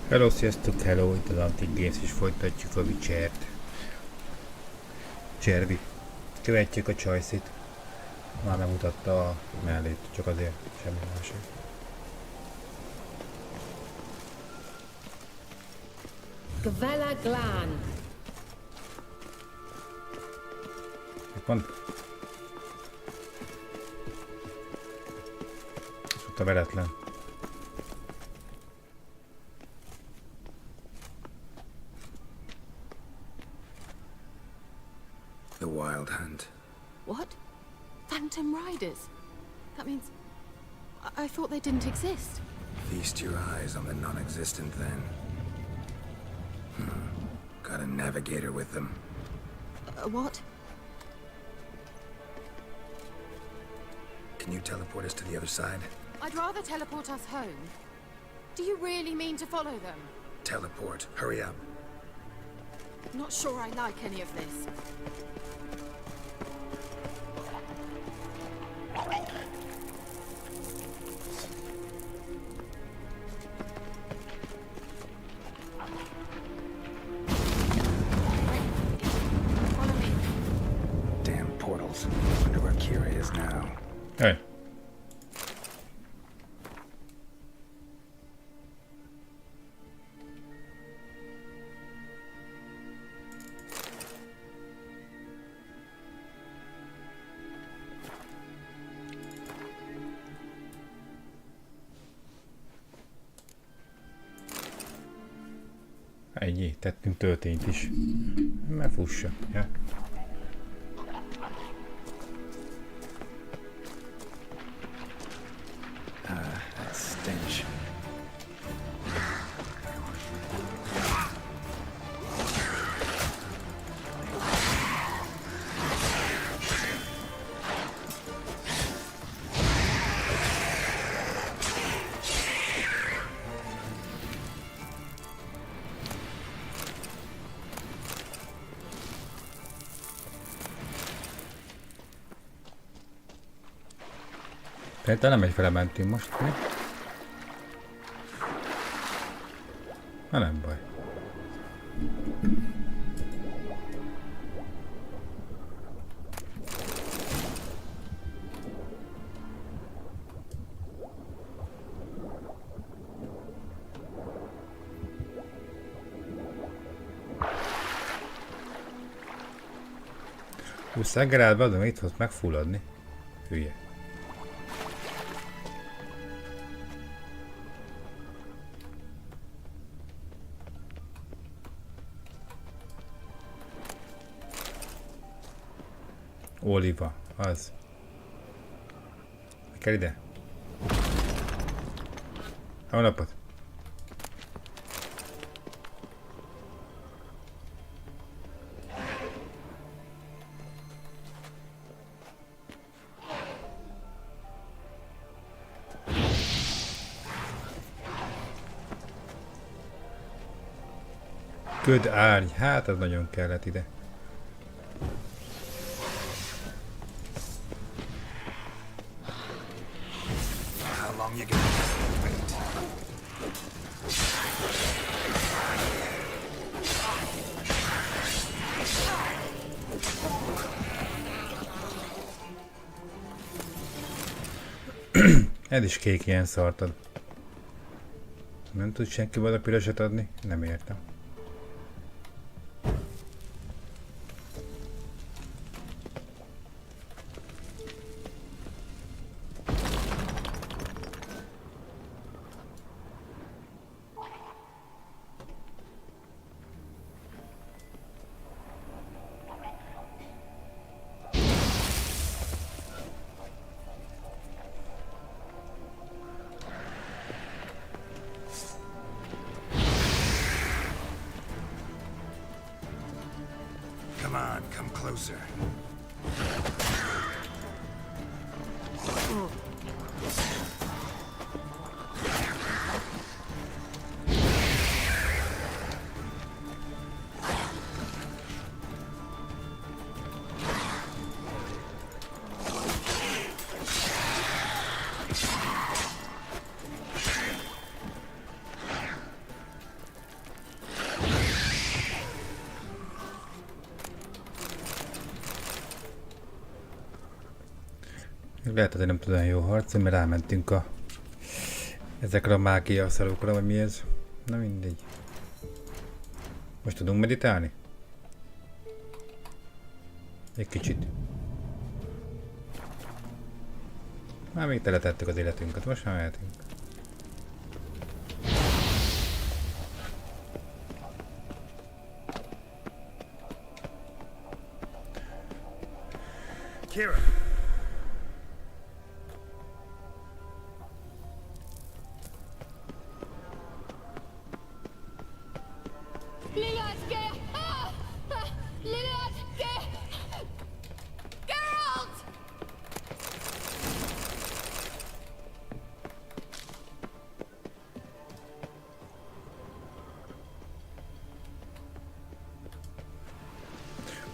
Hello, sziasztok, hello, itt az Antik Games, és folytatjuk a Witchert. Cservi. Követjük a csajszit. Már megmutatta a mellét, csak azért, semmi másik. Velen. Itt van? És ott a veletlen. The Wild Hunt. What? Phantom riders? That means... I thought they didn't exist. Feast your eyes on the non-existent then. Got a navigator with them. What? Can you teleport us to the other side? I'd rather teleport us home. Do you really mean to follow them? Teleport. Hurry up. Not sure I like any of this. Follow me. Damn portals. Wonder where Ciri is now. Hey. Ennyi, tettünk történt is. Mert fussa. Ja. That stench. Te nem egyfele mentünk most, mi? Na nem baj. Szeggerálba adom, itt fogsz megfulladni. Hülye. Oliva, az. Mi kell ide? Jó napot! Köd árny, hát az nagyon kellett ide. Ez is kék ilyen szartad. Nem tud senki valami pirosat adni? Nem értem. Come on, come closer. Lehet, hogy nem tudom jó harcolni, mert rámentünk ezekre a mágia szarokra, vagy mi ez. Na mindegy. Most tudunk meditálni? Egy kicsit. Már még teletettük az életünket, most már mehetünk. Kira!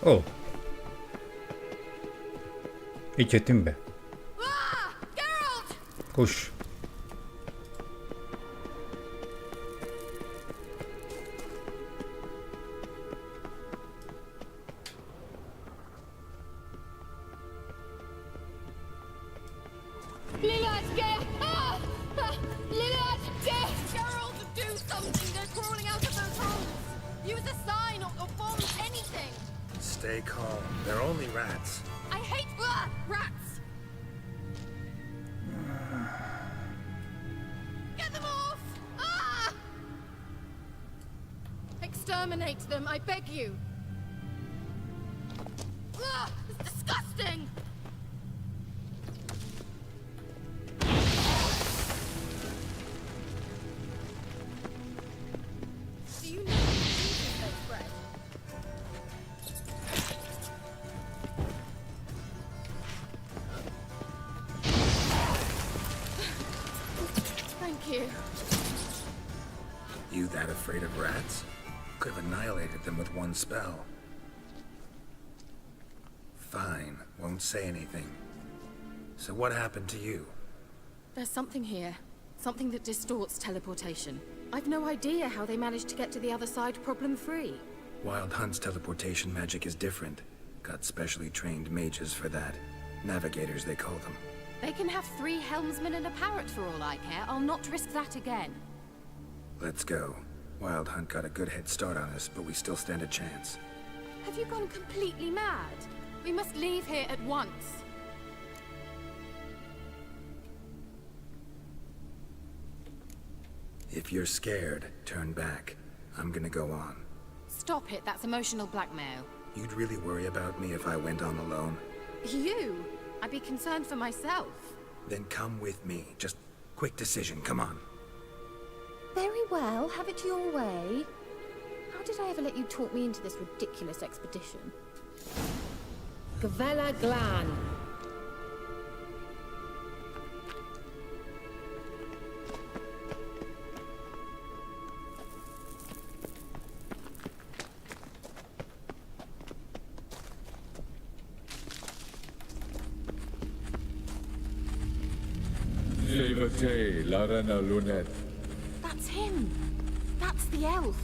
Ó! Így jöttünk be. Kuss! Stay calm. They're only rats. I hate rats! Get them off! Exterminate them, I beg you! It's disgusting! Do you know what Jesus has spread? Thank you. You that afraid of rats? Could have annihilated them with one spell. Fine, won't say anything. So what happened to you? There's something here. Something that distorts teleportation. I've no idea how they managed to get to the other side problem-free. Wild Hunt's teleportation magic is different. Got specially trained mages for that. Navigators, they call them. They can have 3 helmsmen and a parrot for all I care. I'll not risk that again. Let's go. Wild Hunt got a good head start on us, but we still stand a chance. Have you gone completely mad? We must leave here at once. If you're scared, turn back. I'm gonna go on. Stop it, that's emotional blackmail. You'd really worry about me if I went on alone? You? I'd be concerned for myself. Then come with me. Just quick decision, come on. Very well, have it your way. How did I ever let you talk me into this ridiculous expedition? Gavella Glan. Levate, Larana Lunet. That's him. That's the elf.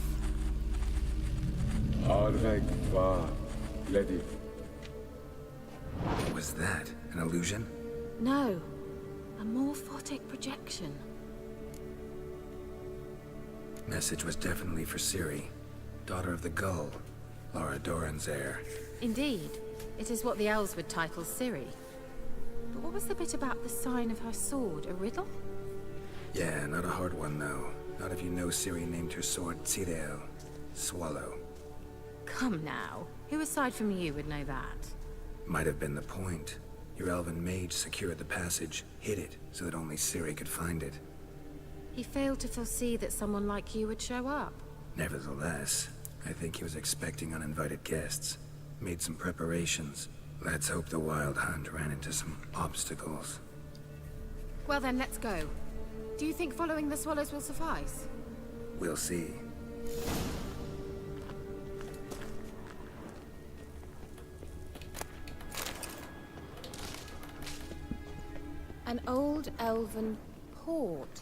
Arveg va, Ledi. What was that? An illusion? No. A morphotic projection. Message was definitely for Ciri, daughter of the Gull, Lara Doran's heir. Indeed. It is what the elves would title Ciri. But what was the bit about the sign of her sword? A riddle? Yeah, not a hard one though. Not if you know Ciri named her sword Ciri, swallow. Come now. Who aside from you would know that? Might have been the point. Your elven mage secured the passage, hid it, so that only Ciri could find it. He failed to foresee that someone like you would show up. Nevertheless, I think he was expecting uninvited guests. Made some preparations. Let's hope the Wild Hunt ran into some obstacles. Well then, let's go. Do you think following the swallows will suffice? We'll see. An old elven port.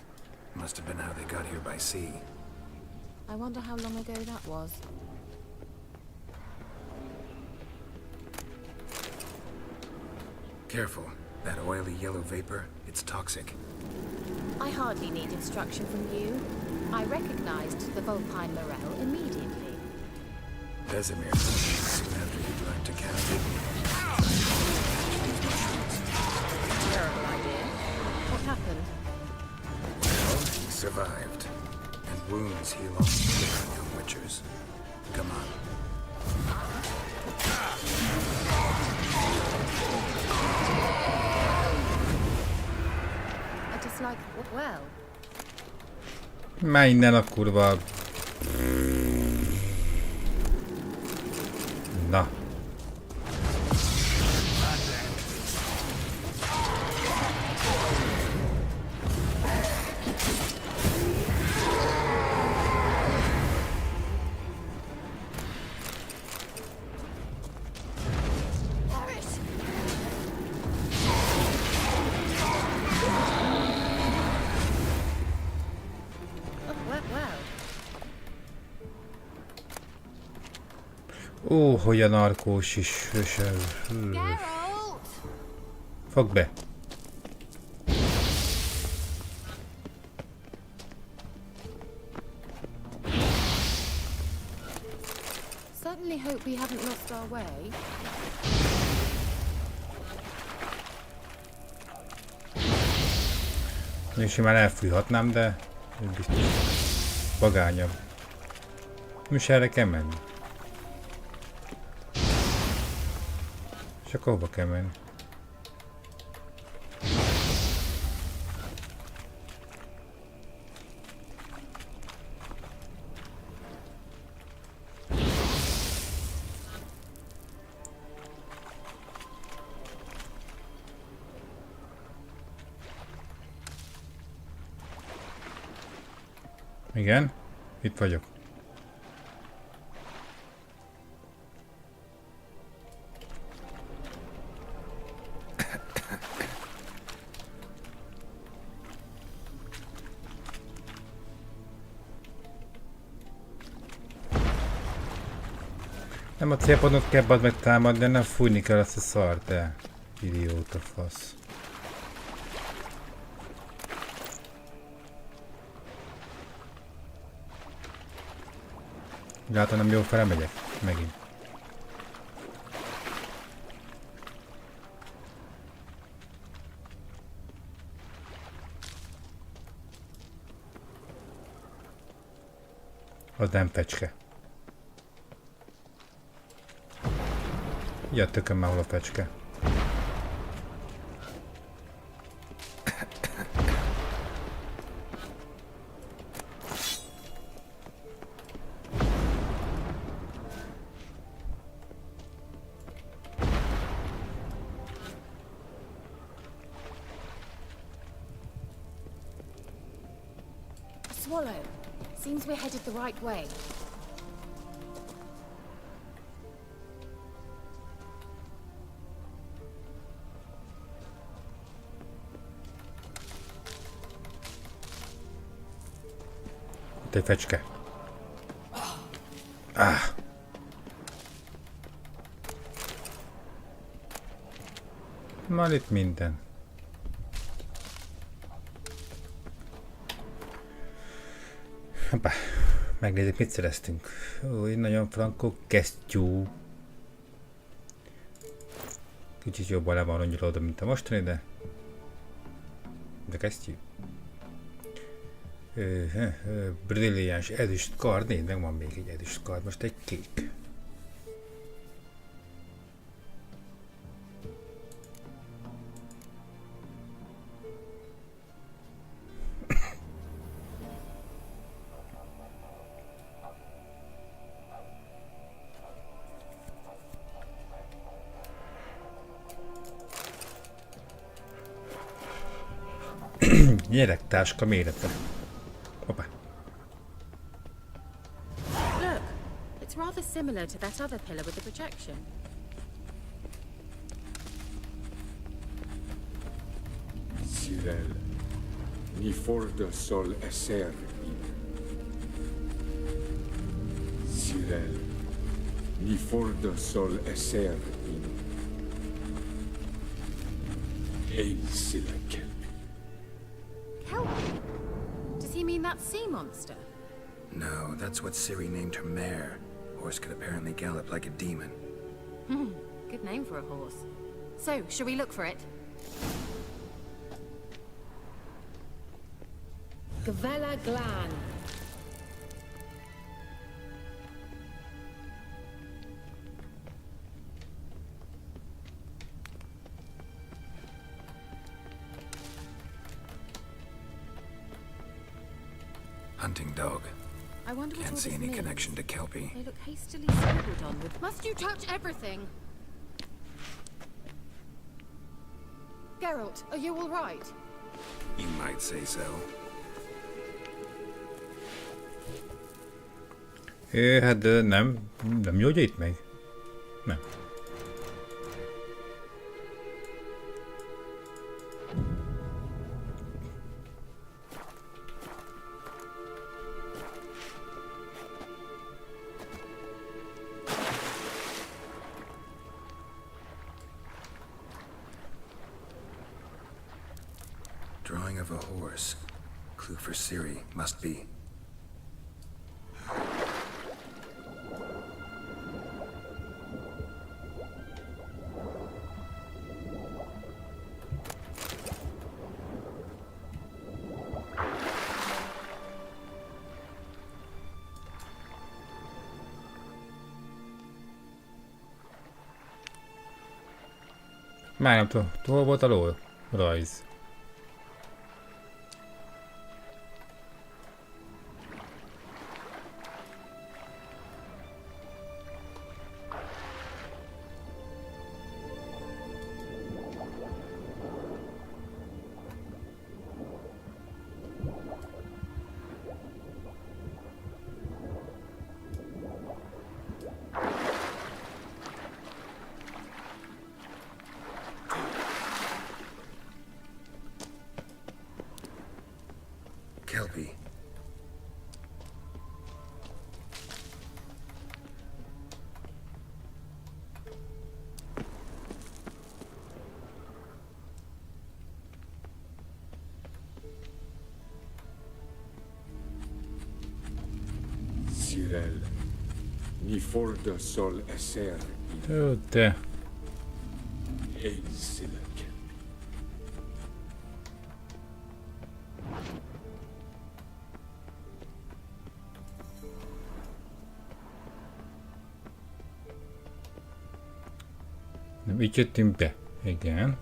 Must have been how they got here by sea. I wonder how long ago that was. Careful. That oily yellow vapor, it's toxic. I hardly need instruction from you. I recognized the vulpine morel immediately. Vesemir told me soon after he'd learned to count it. Terrible idea. What happened? Well, he survived. And wounds heal off quick on young witchers. Come on. I dislike well. Már innen a kurva... Na. Ó, hogy a narkós is. Fogd be. Certainly hope we haven't lost our way. Én simán elfújhatnám, de biztos vagányabb. Most erre kell menni. És akkor hova kell menni? Igen, itt vagyok. Nem a célpontot kell bad meg támadni, nem fújni kell azt a szart, de idióta fasz. Látom, nem jó fele megyek? Megint. Az nem fecske. Ja, tököm már hol a fecske. Swallow. Seems we're headed the right way. Itt egy fecske. Ah. Van itt minden. Hoppá. Megnézzük, mit szereztünk. Ó, így nagyon frankó kesztyű. Kicsit jobban le van rongyolódva, mint a mostani, de kesztyű. Brilliáns ezüst kard, nézd meg, van még egy ezüst kard, most egy kék. Gyerektáska mérete. Hoppá. Look, it's rather similar to that other pillar with the projection. Cyril, ni forda sol esser in. Cyril, ni forda sol esser in. Ein sillä kelpi. Kelpie? Does he mean that sea monster? No, that's what Ciri named her mare. Horse could apparently gallop like a demon. Good name for a horse. So, shall we look for it? Gwynt Glan. Hunting dog. I wonder what Can't all see this any means. connection to Kelpie. They look hastily scribbled on with... Must you touch everything? Geralt, are you all right? You might say so. Hát nem gyógyít meg? Nem. Drawing of a horse. Clue for Ciri, must be. Már nem tudom, hol volt a ló rajz. Kelpie. Cyril, ni forda sol esser Jó, te. ein sillä kelpi. Nem, így jöttünk be. Igen.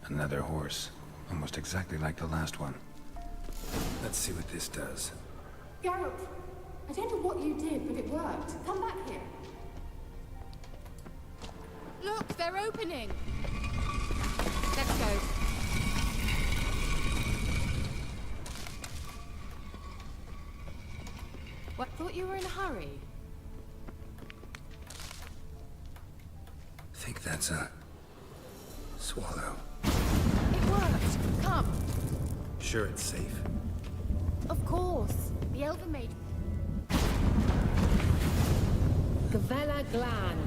Another horse. Almost exactly like the last one. Let's see what this does. Geralt, I don't know what you did, but it worked. Come back here. Look, they're opening. Let's go. What? Thought you were in a hurry. Think that's a swallow. It worked. Come. Sure it's safe. Of course. The elven maid. Gwynt Glan.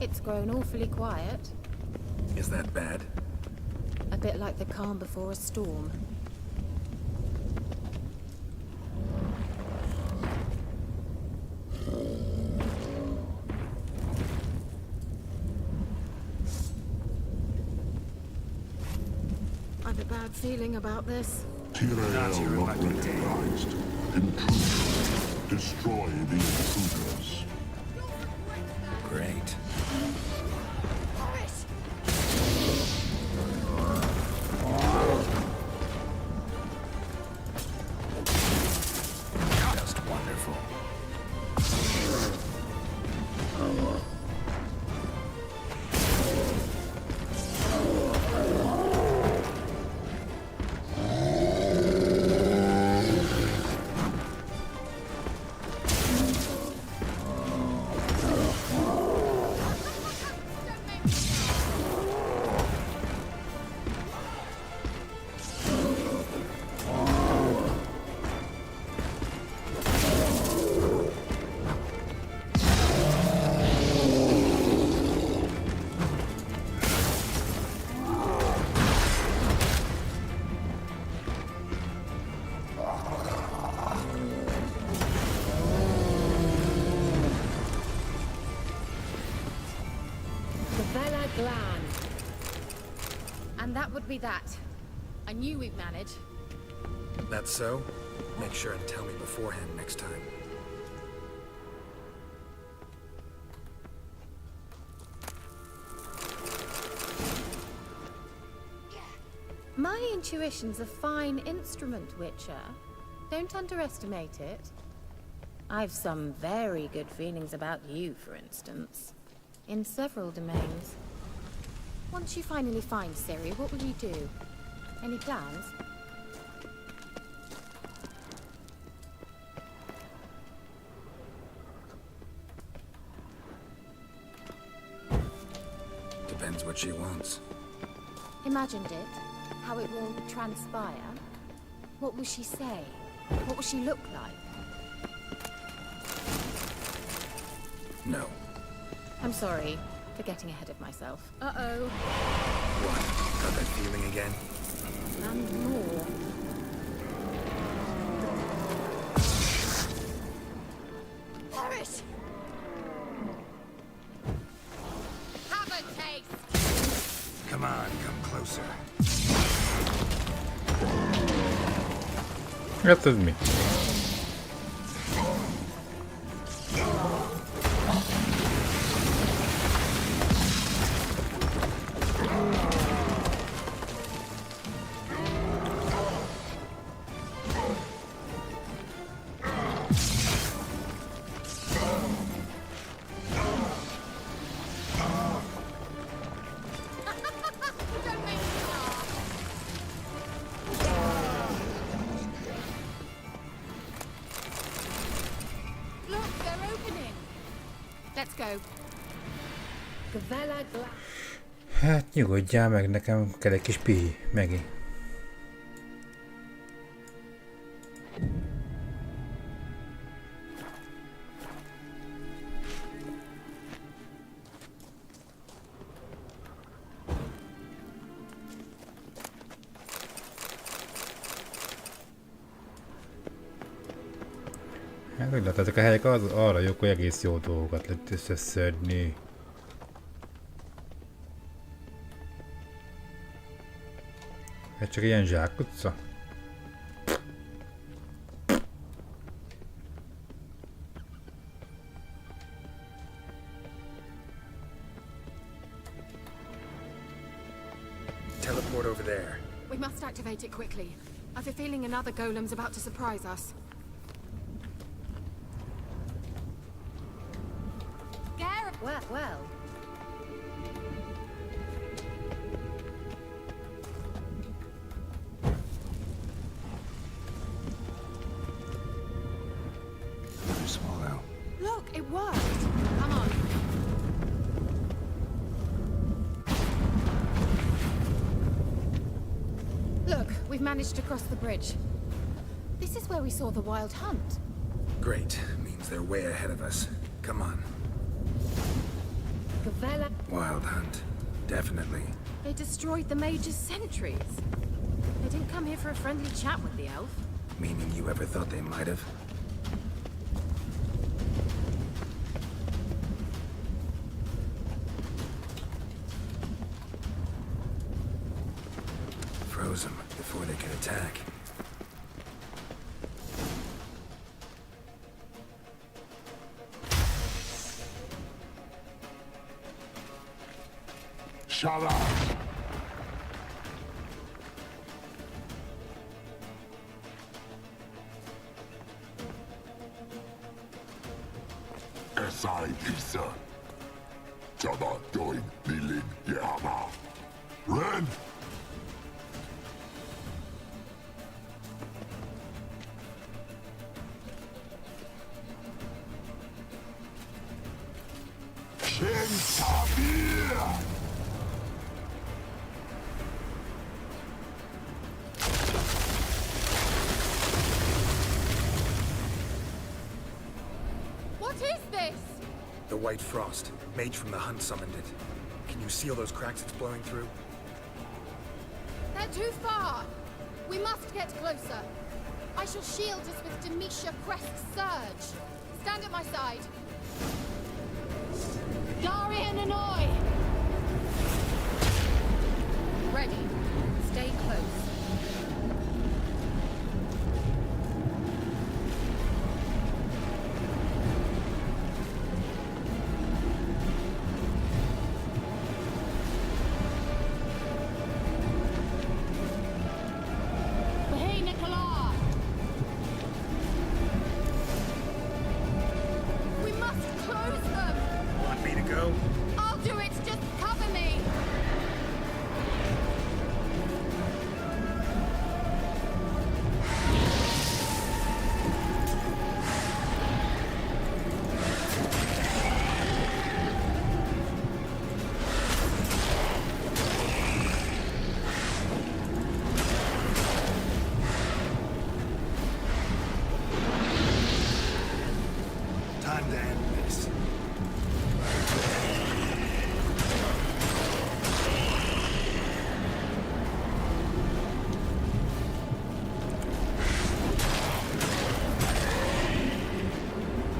It's grown awfully quiet. Is that bad? A bit like the calm before a storm. I've a bad feeling about this. Tirael not recognized. Intrusion. Destroy the intruders. Great. be that. I knew we'd manage. That's so? Make sure and tell me beforehand next time. My intuition's a fine instrument, Witcher. Don't underestimate it. I've some very good feelings about you, for instance. In several domains. Once you finally find Ciri, what will you do? Any plans? Depends what she wants. Imagined it? How it will transpire? What will she say? What will she look like? No. I'm sorry for getting ahead of myself. Uh-oh. What? Got that feeling again? And more. Perish! Have a taste! Come on, come closer. Hát ez mi? Don't make me laugh! Look, they're opening! Let's go. Gwynt Glán. Hát nyugodjál meg, nekem kell egy kis pihi, megint. Hát úgy látod, ezek a helyek arra jók, hogy egész jó dolgokat lehet összeszedni. Ez csak ilyen zsákutca. Teleport over there. We must activate it quickly. I've a feeling another golem's about to surprise us. Well. Another swallow. Look, it worked! Come on. Look, we've managed to cross the bridge. This is where we saw the wild hunt. Great. Means they're way ahead of us. Come on. Gwynt. Wild hunt. Definitely. They destroyed the mage's sentries. They didn't come here for a friendly chat with the elf. Meaning you ever thought they might have? Froze them before they could attack. Shut up! Esai Pisa. Jada doin Nilin Yama. Ren! Shin Tabir! What is this? The White Frost. Mage from the hunt summoned it. Can you seal those cracks it's blowing through? They're too far. We must get closer. I shall shield us with Demetia Crest's surge. Stand at my side. Darian Annoy! Ready. Stay close. We must close them! Want me to go? I'll do it, just cover me! Time to end this.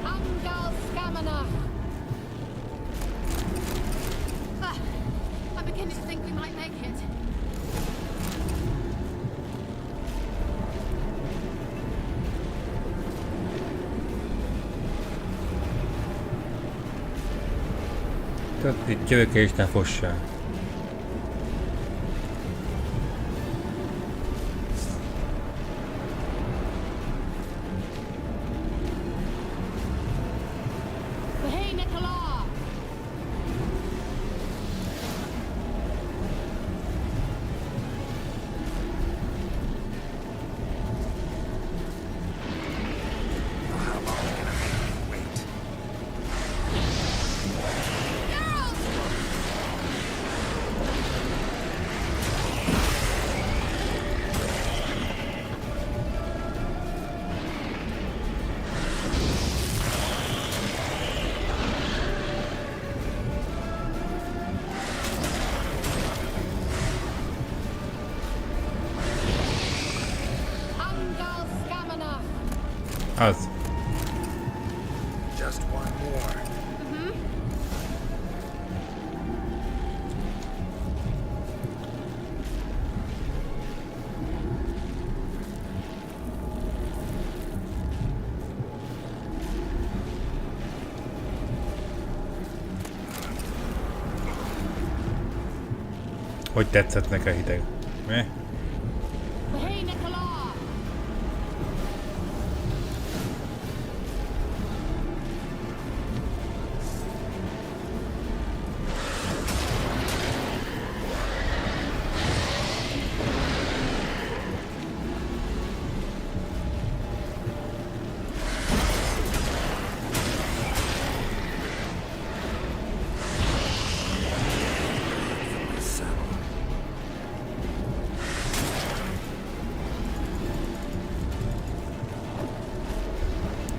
Angal Scamanach. Ah, I'm beginning to think we might make it. Tehát itt jövök és ne fossál. Hey, Nicola. How long are you gonna make me wait? Angal Scamanach. Az. Just one more. Hogy tetszett neki a hideg? Hey, Nicola.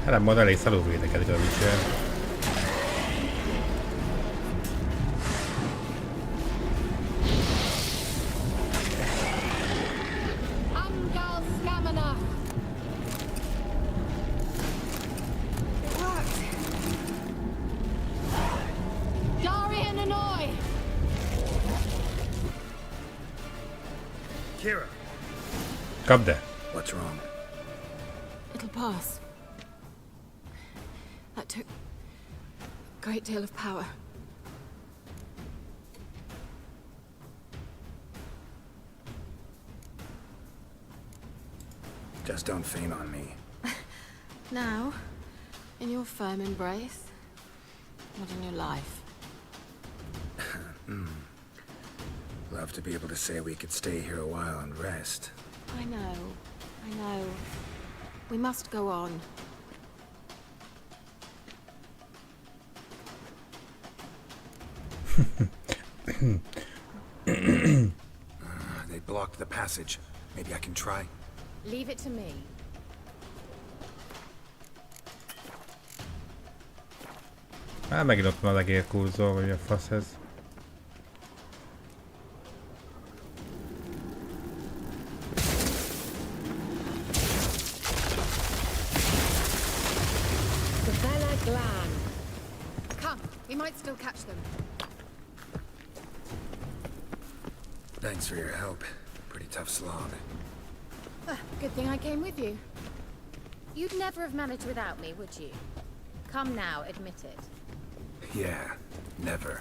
Hát mond elég szalul védekedik a Witcher. Angal Scamanach. Darian Annoy. Kira, Kapd el! what's wrong? It'll pass. That took a great deal of power. Just don't faint on me. Now, in your firm embrace, not in your life. Love to be able to say we could stay here a while and rest. I know. We must go on. They blocked the passage. Maybe I can try. Leave it to me. Már megint ott van a legérkurzó, vagy a fasz ez. Come, we might still catch them. Thanks for your help. Pretty tough slog. Good thing I came with you. You'd never have managed without me, would you? Come now, admit it. Yeah, never.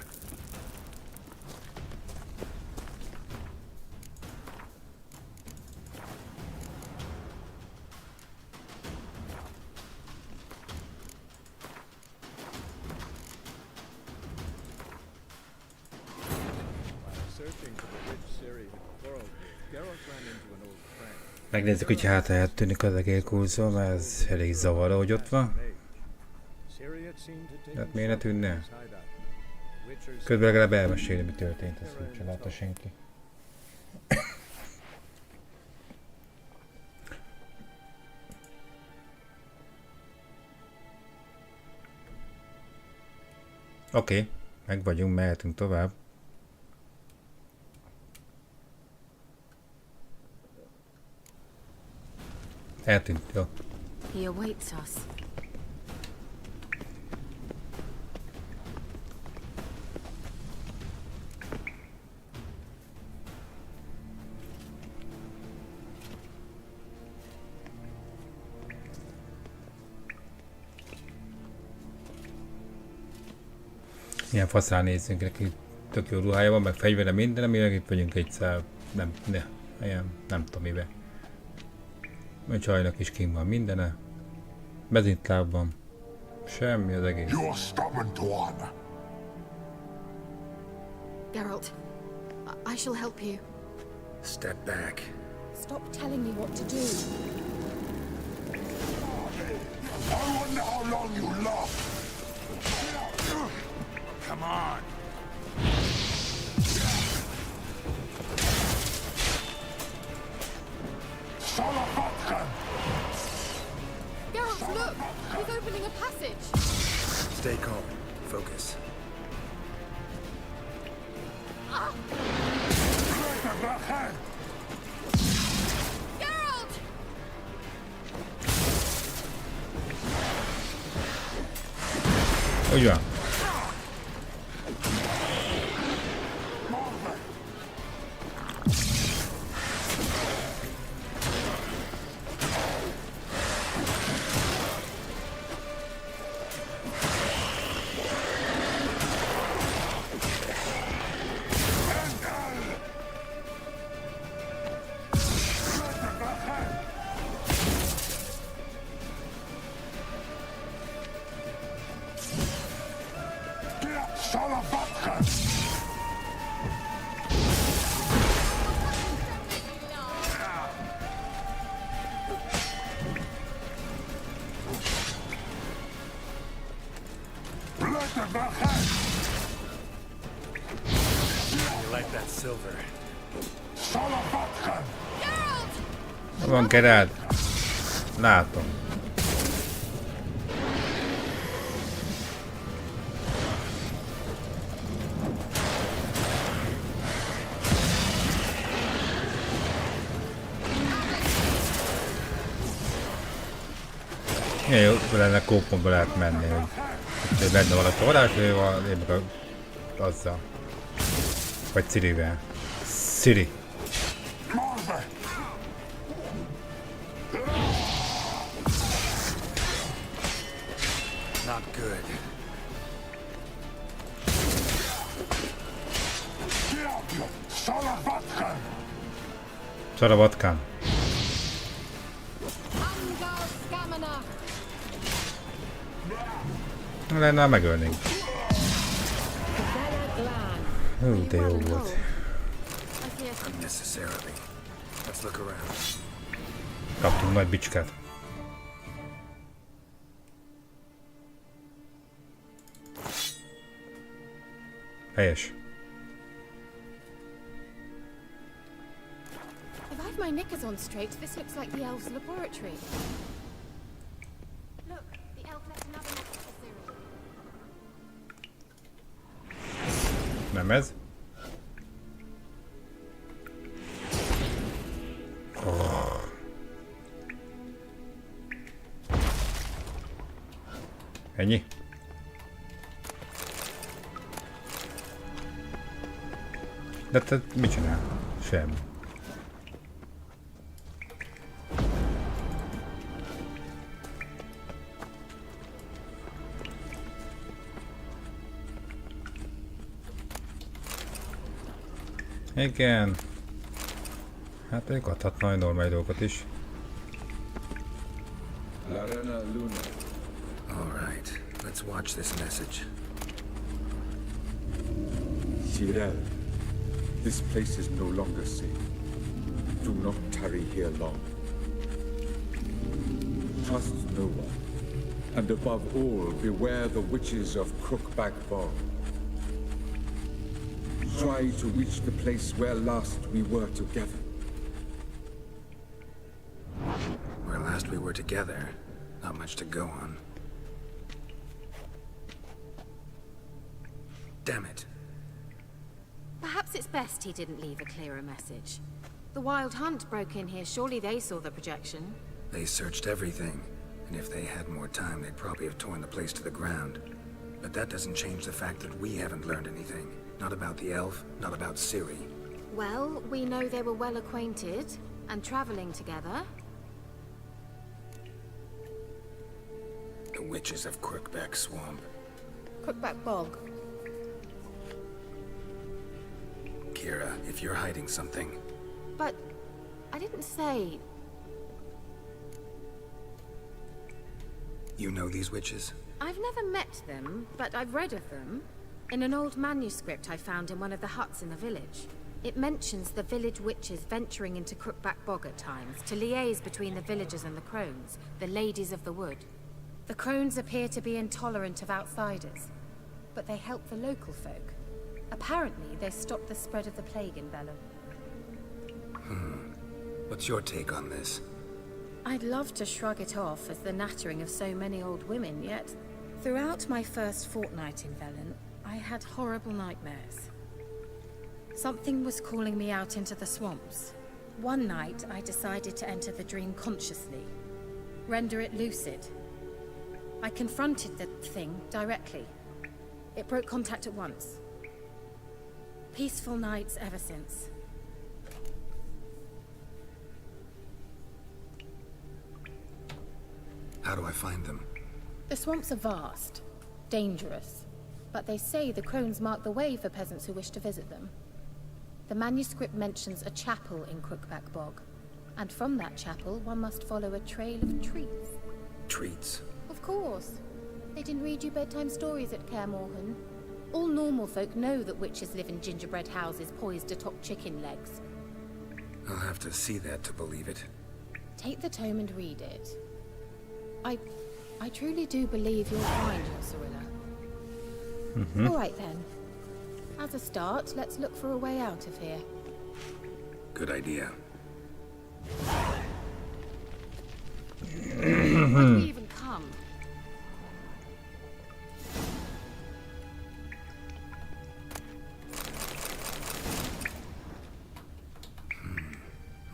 Searching for the witch Ciri had quarreled with, Geralt ran into an old friend. Megnézzük, hogy hát eltűnik az egérkulszó, mert ez elég zavaró, hogy ott van. Ciri had seemed to take Hát miért ne tűnne? his hideout. Witchers Közben legalább elmeséli, mi történt, ezt sem látta senki. Oké, meg vagyunk, mehetünk tovább. Eltűnt, jó. He awaits us. Milyen faszán nézzünk, neki tök jó ruhája van, meg fegyvere minden, amire itt vagyunk egy szál, nem tudom mibe. A csajnak is kint van mindene. Bezintláb van. Semmi az egész. You're stubborn to one. Geralt, I shall help you. Step back. Stop telling me what to do. I wonder how long you last. Come on! Geralt, look! He's opening a passage! Stay calm. Focus. Geralt! Úgy van. Van Kairát. Látom. Milyen jó lenne kóponba lehet menni, hogy benne van a varázslóval, én meg azzal. Vagy Cirivel. Ciri. Not good. Szaravatkán. Lenne, megölnénk. Hú, de jó volt. Unnecessarily. Let's look around. Kaptunk nagy bicskát. Helyes. If I've my knickers on straight, this looks like the elves' laboratory. Look, the elf left another message for Ciri. Nem ez? Oh. Ennyi? De te mit csinál? Semmi. Igen. Hát ők adhat nagy normális dolgokat is. Larena Luna. All right, let's watch this message. Ciri, this place is no longer safe. Do not tarry here long. Trust no one. And above all, beware the witches of Crookback Bog. Try to reach the place where last we were together. Where last we were together, not much to go on. Damn it. Perhaps it's best he didn't leave a clearer message. The Wild Hunt broke in here. Surely they saw the projection. They searched everything, and if they had more time, they'd probably have torn the place to the ground. But that doesn't change the fact that we haven't learned anything. Not about the elf, not about Ciri. Well, we know they were well acquainted and traveling together. The witches of Crookback Swamp. Crookback Bog. Kira, if you're hiding something, But I didn't say... you know these witches? I've never met them, but I've read of them. In an old manuscript I found in one of the huts in the village. It mentions the village witches venturing into Crookback Bog at times to liaise between the villagers and the crones, the ladies of the wood. The crones appear to be intolerant of outsiders, but they help the local folk. Apparently, they stopped the spread of the plague in Velen. What's your take on this? I'd love to shrug it off as the nattering of so many old women, yet throughout my first fortnight in Velen, I had horrible nightmares. Something was calling me out into the swamps. One night, I decided to enter the dream consciously, render it lucid. I confronted the thing directly. It broke contact at once. Peaceful nights ever since. How do I find them? The swamps are vast, dangerous, but they say the crones mark the way for peasants who wish to visit them. The manuscript mentions a chapel in Crookback Bog, and from that chapel one must follow a trail of treats. Treats? Of course. They didn't read you bedtime stories at Kaer Morhen. All normal folk know that witches live in gingerbread houses poised atop chicken legs. I'll have to see that to believe it. Take the tome and read it. I truly do believe you'll find your Cirilla. All right then. As a start, let's look for a way out of here. Good idea. Why do we even come?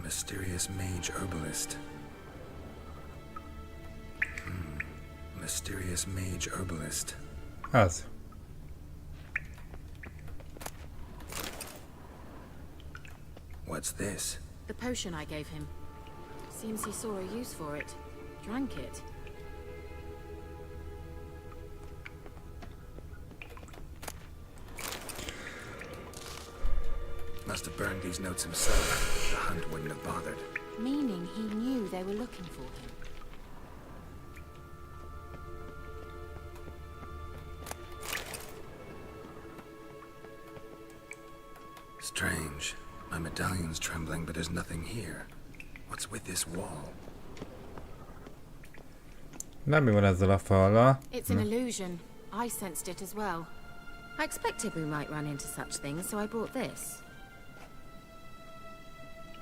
Mysterious mage herbalist. Mysterious mage herbalist. Az. What's this? The potion I gave him. Seems he saw a use for it. Drank it. Must have burned these notes himself. The hunt wouldn't have bothered. Meaning he knew they were looking for him. Strange. My medallion's trembling, but there's nothing here. What's with this wall? Nem mi van ezzel a fallal? It's an illusion. I sensed it as well. I expected we might run into such things, so I brought this.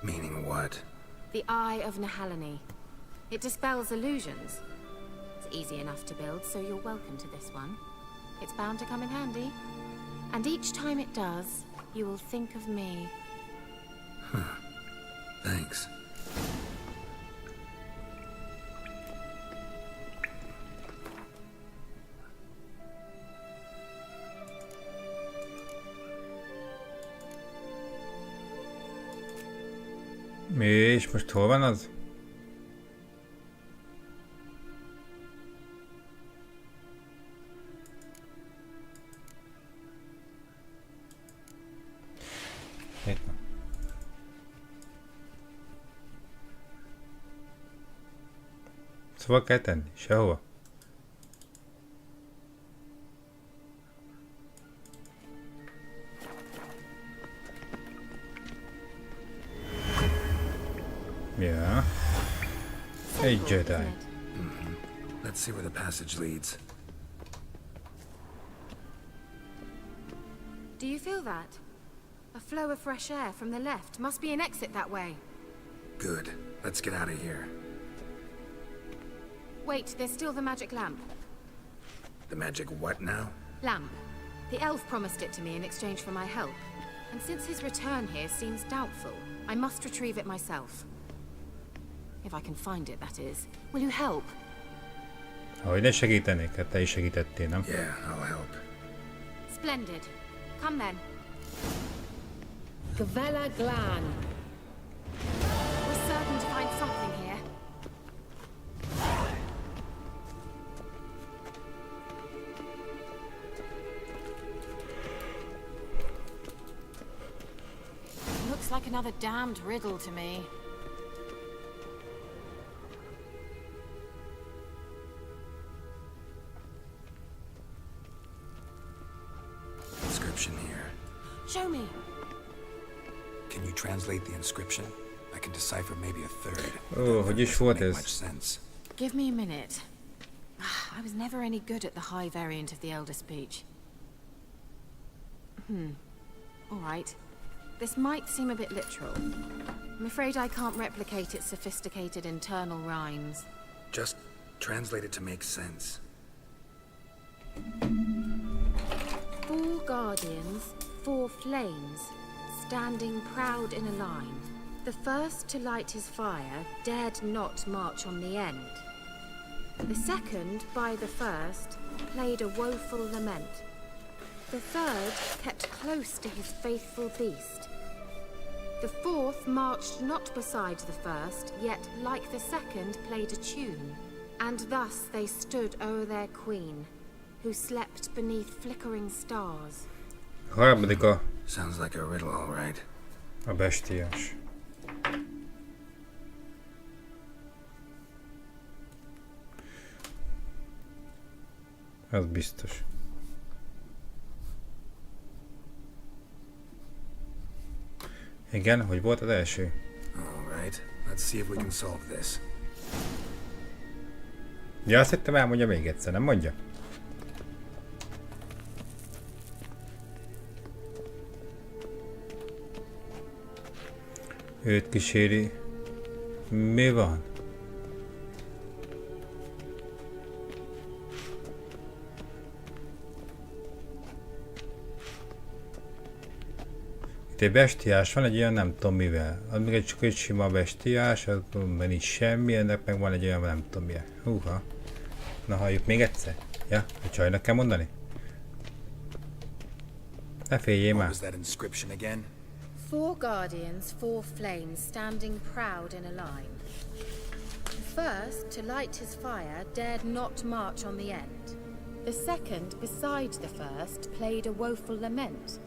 Meaning what? The Eye of Nehaleni. It dispels illusions. It's easy enough to build, so you're welcome to this one. It's bound to come in handy. And each time it does, you will think of me. Thanks. Mi? És most hol van az? Itt van. Szóval kell tenni? Sehova? Ja. Egy Jedi. Let's see where the passage leads. Do you feel that? A flow of fresh air from the left. Must be an exit that way. Good. Let's get out of here. Wait, there's still the magic lamp. The magic what now? Lamp. The elf promised it to me in exchange for my help. And since his return here seems doubtful, I must retrieve it myself. If I can find it, that is. Will you help? Ahogy ne segítenék, hát te is segítettél, nem? Yeah, I'll help. Splendid. Come then. Gvela Glan. We're certain to find something here. Looks like another damned riddle to me. Inscription here. Show me. Can you translate the inscription? I can decipher maybe a third. Ó, hogy is volt Make ez? much sense. Give me a minute. I was never any good at the high variant of the Elder speech. All right. This might seem a bit literal. I'm afraid I can't replicate its sophisticated internal rhymes. Just translate it to make sense. 4 guardians, 4 flames, standing proud in a line. The first to light his fire dared not march on the end. The second, by the first, played a woeful lament. The third kept close to his faithful beast. The fourth marched not beside the first, yet, like the second, played a tune. And thus they stood o'er their queen, who slept beneath flickering stars. Harmadik a Sounds like a riddle, all right. bestiás. Az biztos. Igen, hogy volt az első? All right. Let's see if we can solve this. Ja, azt hittem elmondja még egyszer, nem mondja? Őt kíséri. Mi van? Itt egy bestiás van, egy olyan nem tudom mivel. Az még csak egy sima bestiás, azonban nincs semmi, ennek meg van egy olyan nem tudom milyen. Húha. Na halljuk még egyszer. Ja, a csajnak kell mondani? Ne féljél What már. was that inscription again? 4 guardians, 4 flames, standing proud in a line. The first, to light his fire, dared not march on the end. The second, beside the first, played a woeful lament.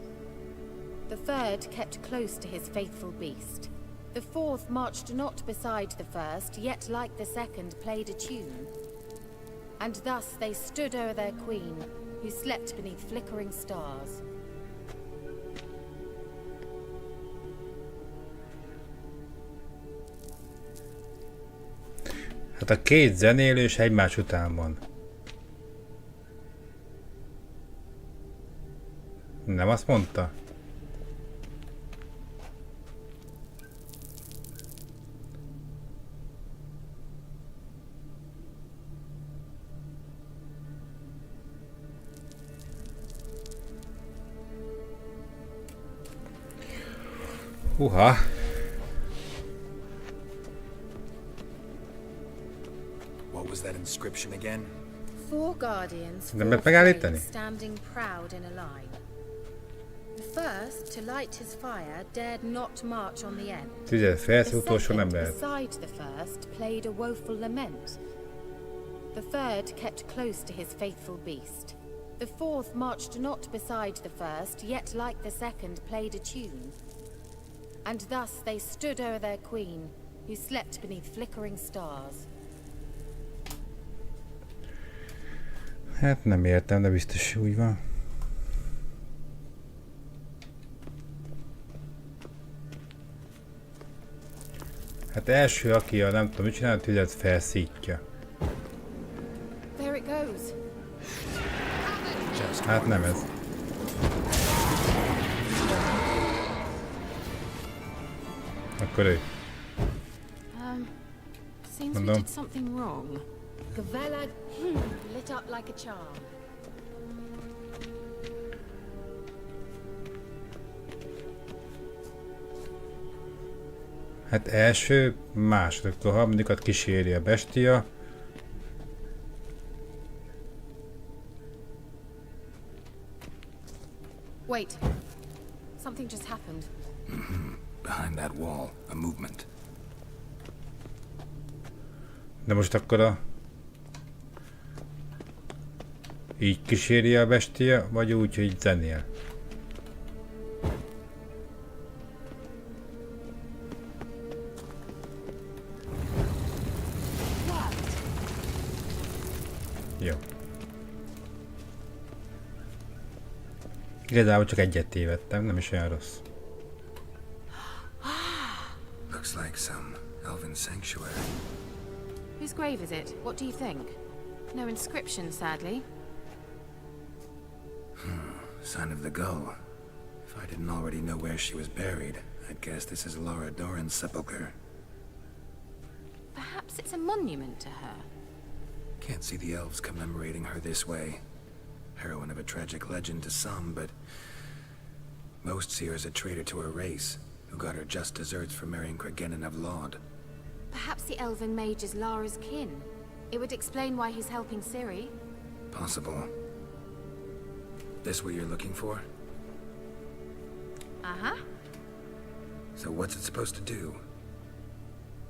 The third kept close to his faithful beast. The fourth marched not beside the first, yet like the second played a tune. And thus they stood o'er their queen, who slept beneath flickering stars. Hát a két zenélős egymás után van. Nem azt mondta? Uha! What was that inscription again? 4 guardians, Nem 4 lehet megállítani? flames, standing proud in a line. The first, to light his fire, dared not march on the end. Tüzet felsz, The utolsó nem second, lehet. beside the first, played a woeful lament. The third kept close to his faithful beast. The fourth marched not beside the first, yet like the second played a tune. And thus they stood o'er their queen, who slept beneath flickering stars. Hát nem értem, de biztos úgy van. Hát első, aki a nem tudom, mit csinál, a tüzet felszítja. There it goes. Hát nem ez. Akkor ő. Seems we Mondom. did something wrong. Kövesd lit up like a charm. Hát első, második, a harmadikat kíséri a bestia. Wait. Something just happened. Behind that wall, a movement. De most akkor a... Így kíséri a bestia, vagy úgy, hogy zenél? Jó. Igazából csak egyet tévedtem, nem is olyan rossz. Looks like some elven sanctuary. Whose grave is it? What do you think? No inscription, sadly. Sign of the gull. If I didn't already know where she was buried, I'd guess this is Laura Doran's sepulcher. Perhaps it's a monument to her. Can't see the elves commemorating her this way. Heroine of a tragic legend to some, but most see her as a traitor to her race, who got her just deserts for marrying Cregennan of Laud. Perhaps the elven mage is Lara's kin. It would explain why he's helping Ciri. Possible. This what you're looking for? Uh-huh. So what's it supposed to do?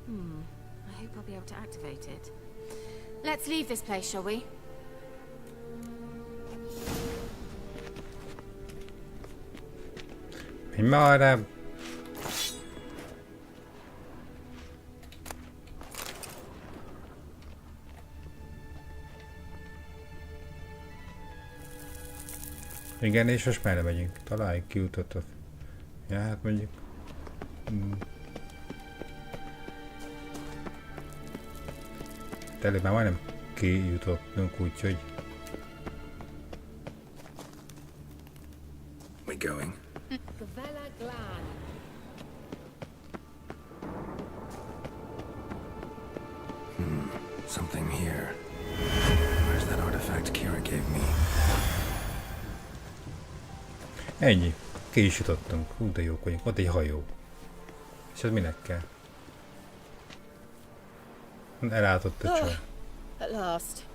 I hope I'll be able to activate it. Let's leave this place, shall we? Mi marad? Igen, és most merre megyünk? Találjuk ki utat. Ja, hát mondjuk... Előbb már majdnem kijutottunk, úgyhogy... We going? Kövesd glán. Something here. Where's that artifact Kira gave me? Ennyi. Ki is jutottunk. Hú, de jók vagyunk. Ott egy hajó. És ez minek kell? Ellátott a csaj. At last.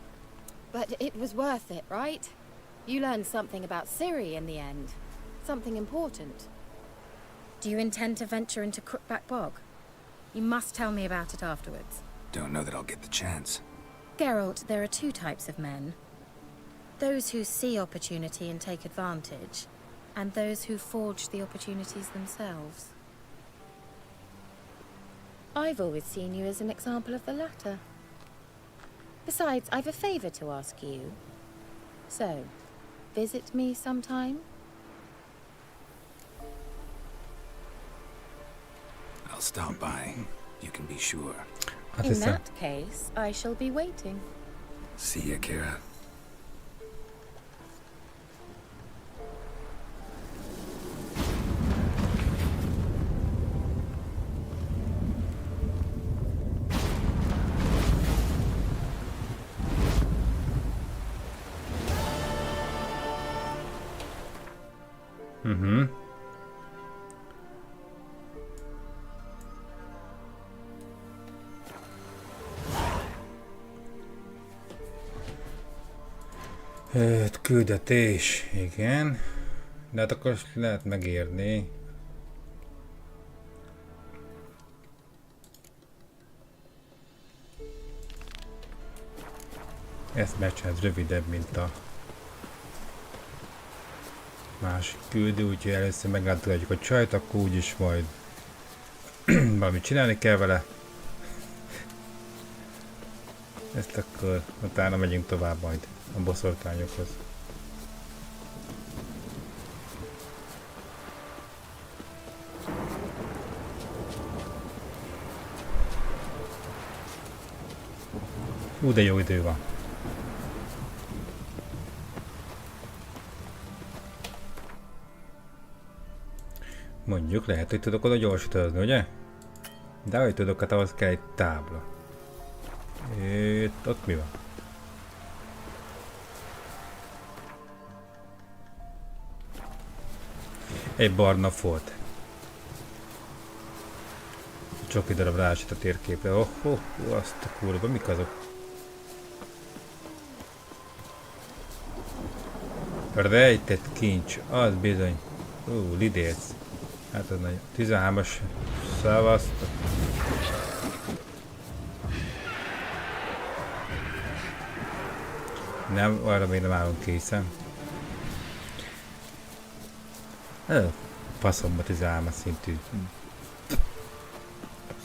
But it was worth it, right? You learned something about Ciri in the end. Something important. Do you intend to venture into Crookback Bog? You must tell me about it afterwards. Don't know that I'll get the chance. Geralt, there are two types of men. Those who see opportunity and take advantage, and those who forge the opportunities themselves. I've always seen you as an example of the latter. Besides, I've a favor to ask you. So, visit me sometime? I'll stop by. You can be sure. Azt In hiszem, that case, I shall be waiting. See ya, Kira. Küldetés, igen. De hát akkor lehet megérni. Ezt megcsinálod rövidebb, mint a másik küldő, úgyhogy először meglátogatjuk a csajt, akkor úgyis majd valamit csinálni kell vele. Ezt akkor utána megyünk tovább majd a boszorkányokhoz. De jó idő van. Mondjuk lehet, hogy tudok oda gyorsítozni, ugye? De hogy tudok, hát ahhoz kell egy tábla. Ott mi van? Egy barna folt. Csoki darab rásít a térképre. Azt a kurva, mik azok? Rejtett kincs, az bizony. Lidérc. Hát az nagy. 13-as szavaztak. Nem, arra még nem állunk készen. Faszomba 13-as szintű.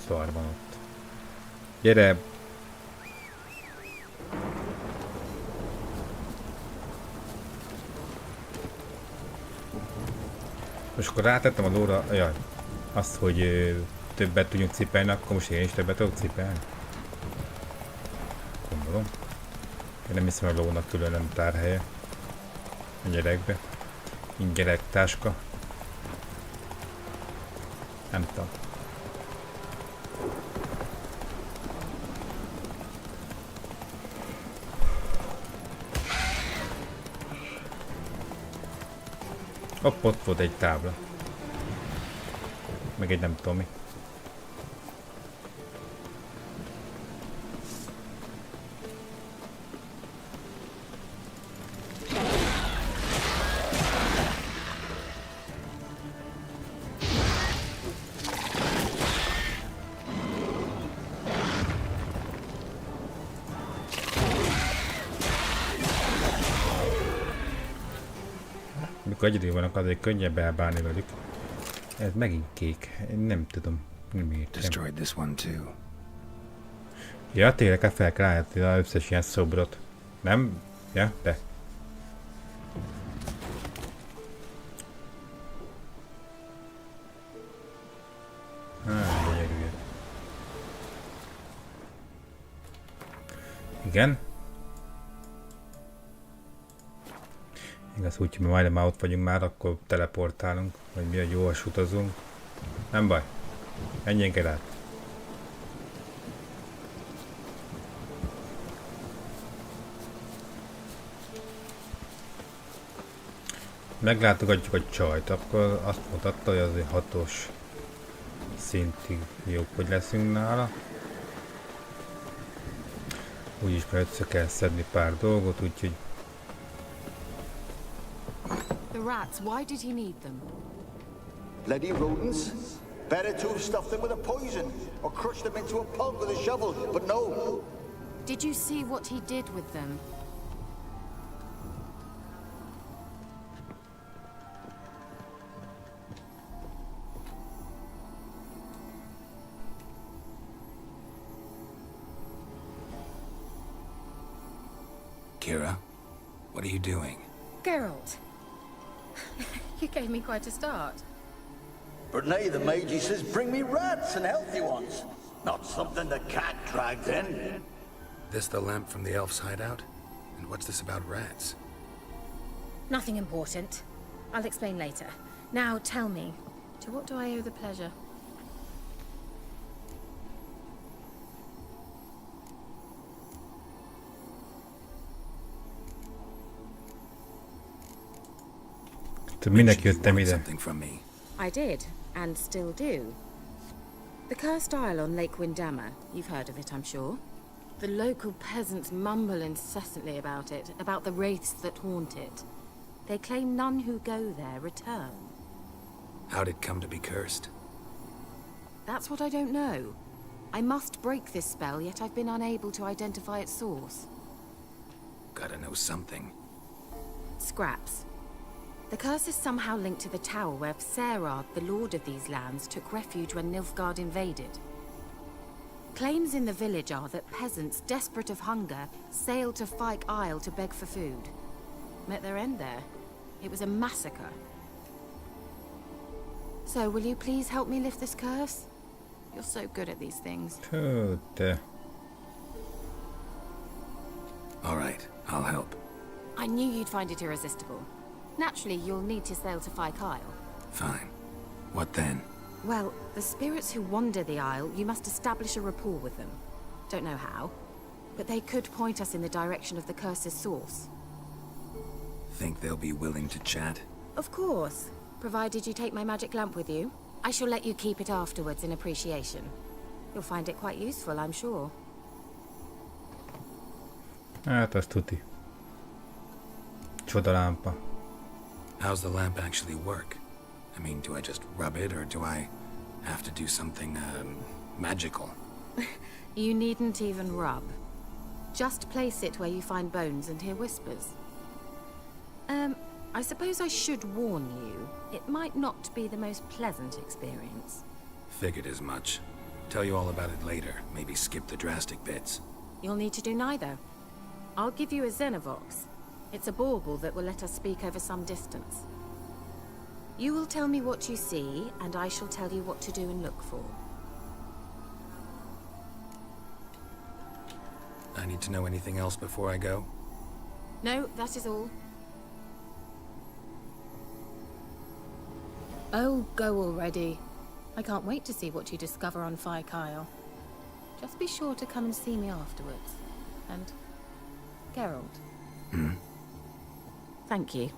Szar van ott. Gyere! Most akkor rátettem a lóra, jaj, azt, hogy többet tudjunk cipelni, akkor most én is többet tudok cipelni. Gondolom. Én nem hiszem, a lónak külön nem tárhelye. A gyerekbe. Gyerek táska. Nem tudom. Ott volt egy tábla. Meg egy nem tudom mi. Mikor egyedül vannak, azért könnyebb elbánni velük. Ez megint kék. Én nem tudom. Nem értem. Destroyed this one too. Ja, tényleg fel kell állítani az összes ilyen szobrot. Nem? Ja, de. Gyönyörű. Igen. Igaz, úgy, hogy majdnem már ott vagyunk már, akkor teleportálunk, vagy mi a gyors utazunk. Nem baj. Menjünk el át. Meglátogatjuk a csajt, akkor azt mutatta, hogy azért 6-os szintig jobb, hogy leszünk nála. Úgyis már össze kell szedni pár dolgot, úgyhogy The rats, why did he need them? Bloody rodents. Better to have stuffed them with a poison or crushed them into a pulp with a shovel, but no. Did you see what he did with them? Kira, what are you doing? Geralt, you gave me quite a start. But nay, the mage says, bring me rats and healthy ones. Not something the cat dragged in. This the lamp from the elf's hideout? And what's this about rats? Nothing important. I'll explain later. Now tell me, to what do I owe the pleasure? minek jöttem ide? I did, and still do. The cursed isle on Lake Windammer. You've heard of it, I'm sure. The local peasants mumble incessantly about it, about the wraiths that haunt it. They claim none who go there return. How'd it come to be cursed? That's what I don't know. I must break this spell, yet I've been unable to identify its source. Gotta know something. Scraps. The curse is somehow linked to the tower where Serard, the lord of these lands, took refuge when Nilfgaard invaded. claims in the village are that peasants, desperate of hunger, sailed to Fyke Isle to beg for food. Met their end there. It was a massacre. So, will you please help me lift this curse? You're so good at these things. All right, I'll help. I knew you'd find it irresistible. Naturally, you'll need to sail to Fyke Isle. Fine. What then? Well, the spirits who wander the Isle, you must establish a rapport with them. Don't know how, but they could point us in the direction of the curse's source. Think they'll be willing to chat? Of course, provided you take my magic lamp with you. I shall let you keep it afterwards in appreciation. You'll find it quite useful, I'm sure. Hát azt tuti. Csoda lámpa. How's the lamp actually work? I mean, do I just rub it, or do I have to do something, magical? You needn't even rub. Just place it where you find bones and hear whispers. I suppose I should warn you. It might not be the most pleasant experience. Figured as much. Tell you all about it later. Maybe skip the drastic bits. You'll need to do neither. I'll give you a Xenovox. It's a bauble that will let us speak over some distance. You will tell me what you see, and I shall tell you what to do and look for. I need to know anything else before I go? No, that is all. Oh, go already. I can't wait to see what you discover on Fyke Isle. Just be sure to come and see me afterwards. And Geralt. Hmm? Thank you.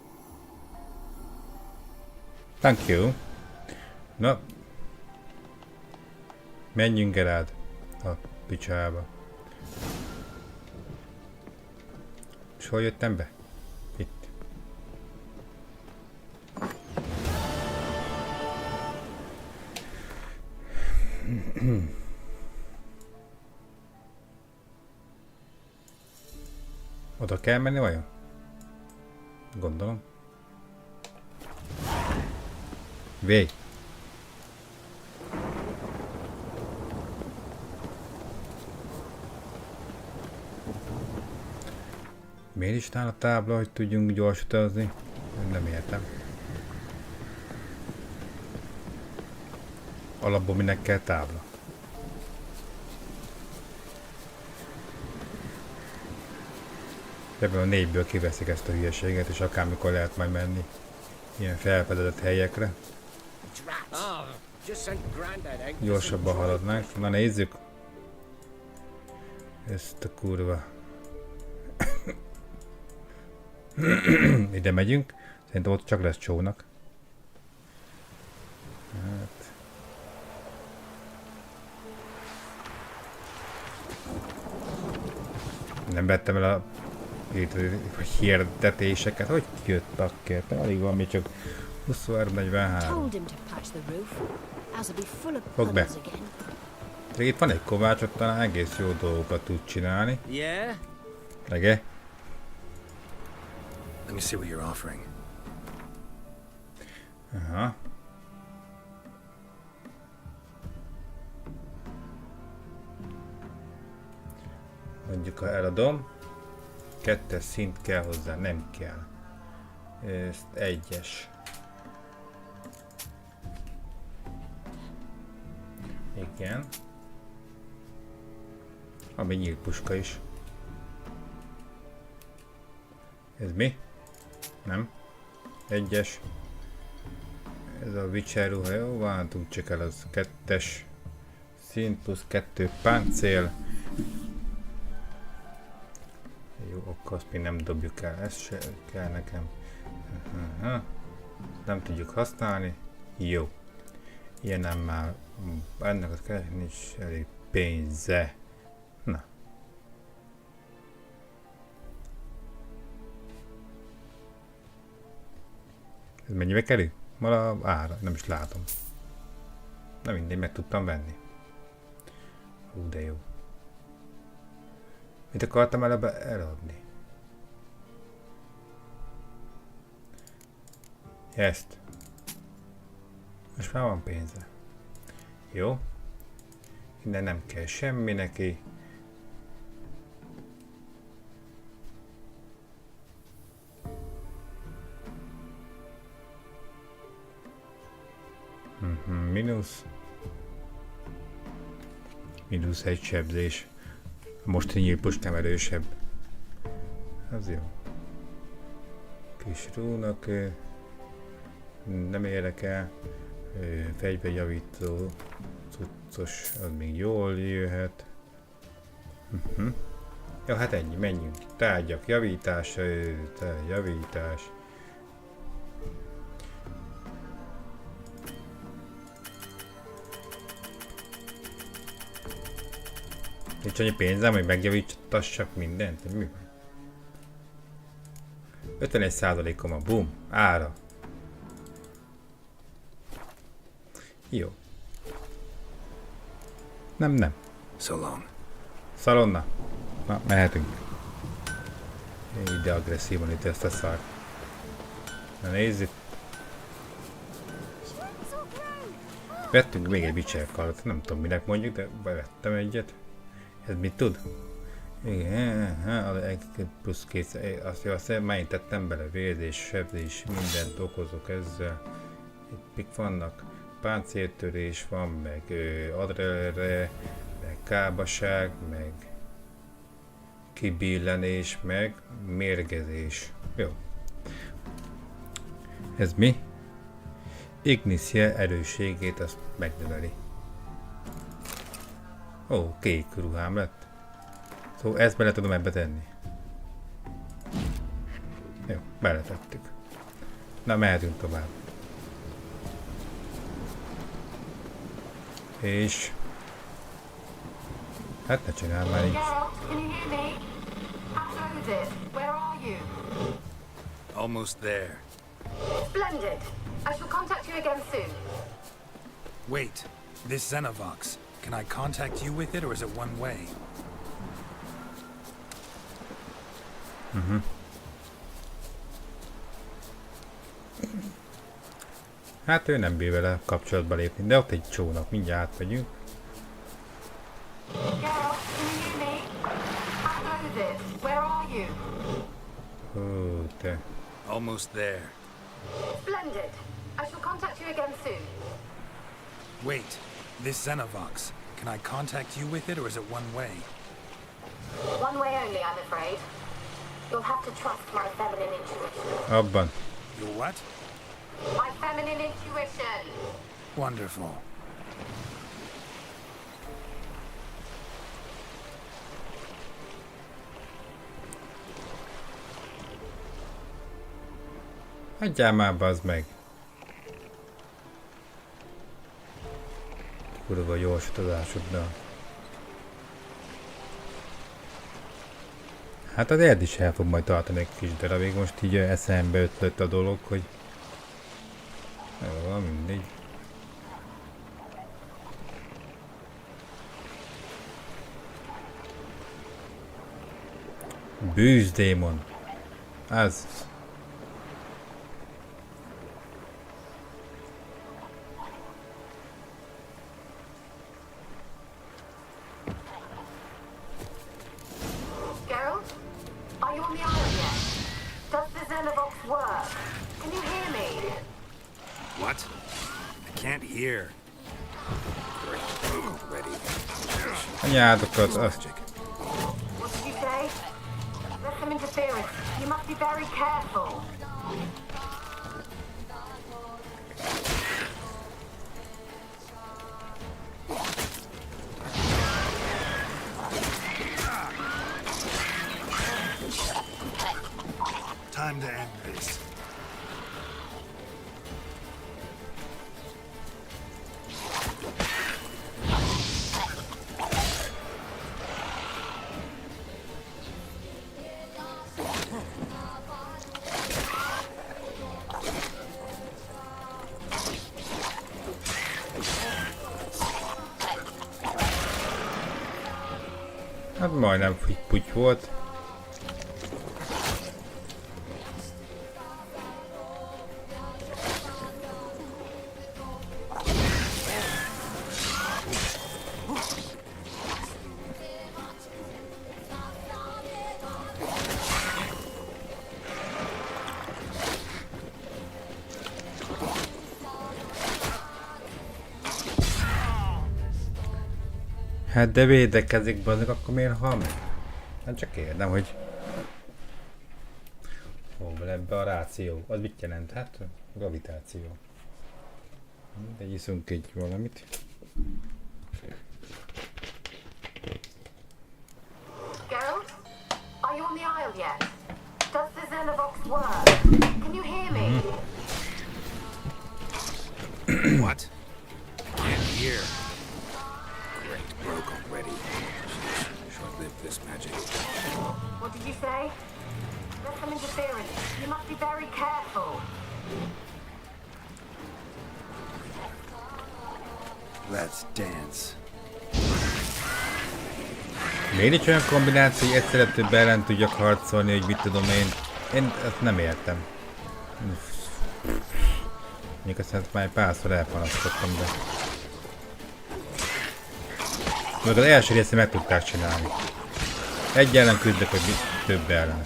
Thank you. Na. Menjünk el át a picsába. És hol jöttem be? Itt. Oda kell menni vajon? Gondolom. Vég. Miért is áll a tábla, hogy tudjunk gyors utazni? Nem értem. Alapból minek kell tábla? Ebből a 4-ből kiveszik ezt a hülyeséget, és akármikor lehet majd menni ilyen felfedezett helyekre. Gyorsabban haladnánk. Na nézzük. Ezt a kurva. Ide megyünk. Szerintem ott csak lesz csónak. Hát. Nem vettem el a hirdetéseket. Hogy jöttek kértem? Alig van, még csak 23-43. Fogd be. De itt van egy kovács, ott talán egész jó dolgokat tud csinálni. Lege? Let me see what you're offering. Aha. Mondjuk, ha eladom, 2-es szint kell hozzá, nem kell. Ezt 1-es. Igen. Ami nyílt puska is. Ez mi? Nem. 1-es. Ez a Witcher ruha, jó, váltunk csak el, az 2-es szint plusz 2 páncél. Jó, akkor azt még nem dobjuk el, ez se kell nekem. Nem tudjuk használni. Jó. Ilyen már ennek az kell, nincs elég pénze. Na. Ez mennyibe kerül? Vala ára, nem is látom. Na mindegy, meg tudtam venni. Hú, de jó. Mit akartam előbb eladni? Ezt. Most már van pénze. Jó. Innen nem kell semmi neki. Mínusz. Mínusz egy sebzés. A mostani nyílpus nem erősebb. Az jó. Kis rúnak. Nem érdekel. Fegyverjavító cuccos, az még jól jöhet. Jó, hát ennyi, menjünk. Tárgyak, javítás, javítás. Nincs annyi pénzem, hogy megjavítassak mindent? Mi? 51%-om a boom, ára. Jó. Nem. So long. Szalonna. Na, mehetünk. Ide agresszívan itt ezt a szart. Na nézzük. Vettünk még egy bicserkalat, nem tudom minek mondjuk, de bevettem egyet. Ez mit tud? Igen, plusz 2, azt már én tettem bele, vérzés, sebzés, mindent okozok ezzel. Itt mik vannak? Páncéltörés van, meg adrenalin, meg kábaság, meg kibillenés, meg mérgezés. Jó. Ez mi? Igniszje erősségét, azt megnöveli. Ó, kék ruhám lett. Szóval ezt bele tudom ebbe tenni. Jó, beletettük. Na, mehetünk tovább. És... hát ne csinál már így. Almost there. Splendid. I shall contact you again soon. Wait, this Xenovox. Can I contact you with it, or is it one way? Hát ő nem bír vele kapcsolatba lépni, de ott egy csónak, mindjárt átmegyünk. Ó, te. Almost there. Splendid. I shall contact you again soon. Wait, this Xenovox. Can I contact you with it, or is it one way? One way only, I'm afraid. You'll have to trust my feminine intuition. Abban. Your what? My feminine intuition. Wonderful. Hagyjál már, bazd meg. Kurva gyors utazásoddal. Hát az erd is el fog majd tartani egy kis darabig, most így eszembe ötlött a dolog, hogy... jó, mindegy. Bűzdémon. Az. Are you on the island yet? Does the Xenovox work? Can you hear me? What? I can't hear. Ready. Anyádokat, azt. What did you say? There's some interference. You must be very careful. Time to end this. Hát majdnem puty volt. Hát de védekezik bazdok, akkor miért hal meg? Hát csak érdem, hogy... Hol van ebbe a ráció? Az mit jelent? Hát gravitáció. De iszunk egy valamit. Geralt? Are you on the isle yet? Does the Xenovox work? Can you hear me? What? Can't hear. Great, broke already. Short-lived this magic. What did you say? There's some interference. You must be very careful. Let's dance. Miért nincs olyan kombináció, hogy egyszerre több ellen tudjak harcolni, hogy mit tudom én. Én ezt nem értem. Mondjuk aztán már párszor elpanasztottam, de... Még az első részét meg tudták csinálni. Egy ellen küzdök, hogy több ellen.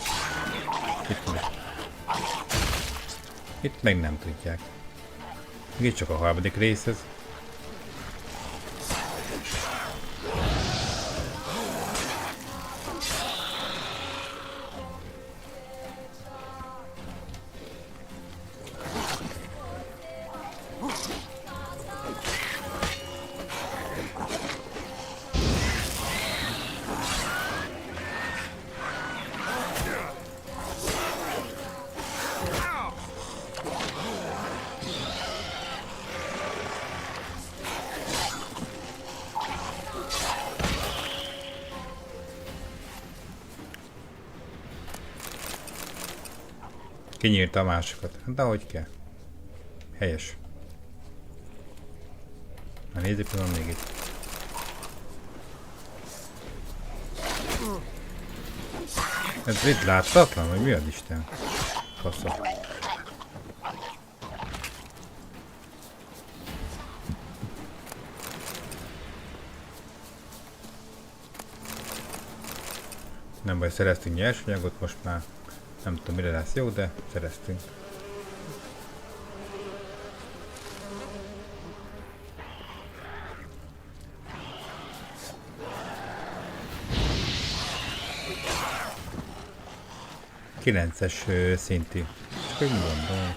Itt meg nem tudják. Itt csak a harmadik részhez. Kinyírta a másikat. De ahogy kell. Helyes. Na nézzük, hogy van még itt. Ez itt láttatlan, vagy mi az Isten? Faszom. Nem baj, szereztünk nyersanyagot, most már nem tudom mire lesz jó, de szereztünk. Kilences szintű. Csak úgy mondom.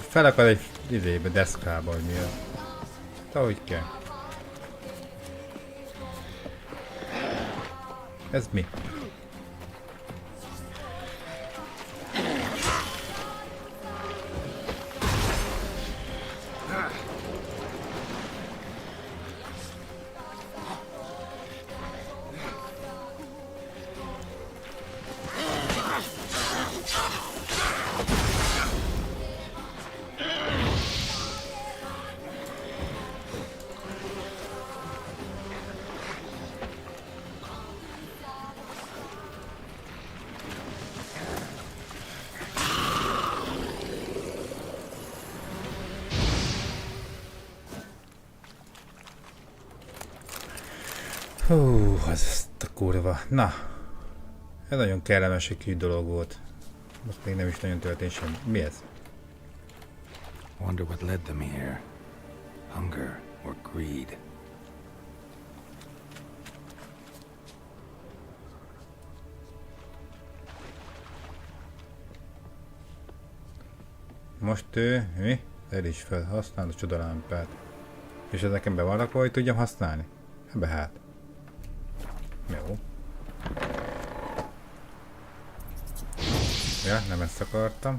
Felakad egy izébe, deszkába, hogy mi az. De ahogy kell. Ez mi? Hú, az a kurva. Na, ez nagyon kellemes egy kis dolog volt. Most még nem is nagyon történt semmi. Mi ez? Wonder what led them here. Hunger or greed. Most mi? El is felhasználod a csodalámpát. És ez nekem be van rakva, hogy tudjam használni? Ebbe hát. Jó. Ja, nem ezt akartam.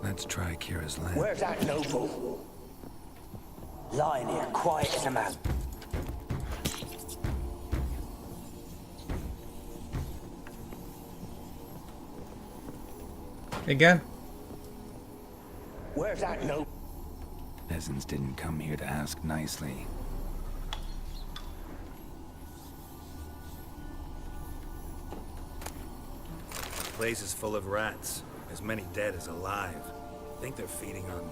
Let's try Kira's land. Where's that noble? Lying here, quiet as a mouse. Igen? Where's that note? Peasants didn't come here to ask nicely. The place is full of rats. As many dead as alive. Think they're feeding on...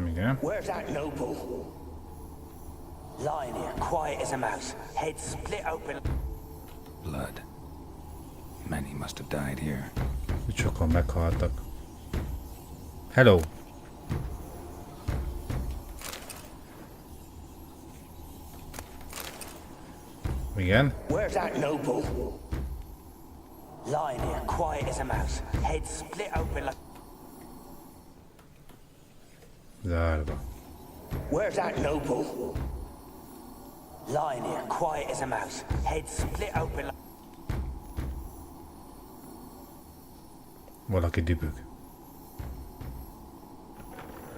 Igen. Where's that noble? Lying here, quiet as a mouse. Head split open. Blood. Many must have died here. Sokan meghaltak. Hello! Igen? Where's that noble? Lying here, quiet as a mouse. Head split open like... Zárva. Where's that noble? Lying here, quiet as a mouse. Head split open like... Valaki dübög.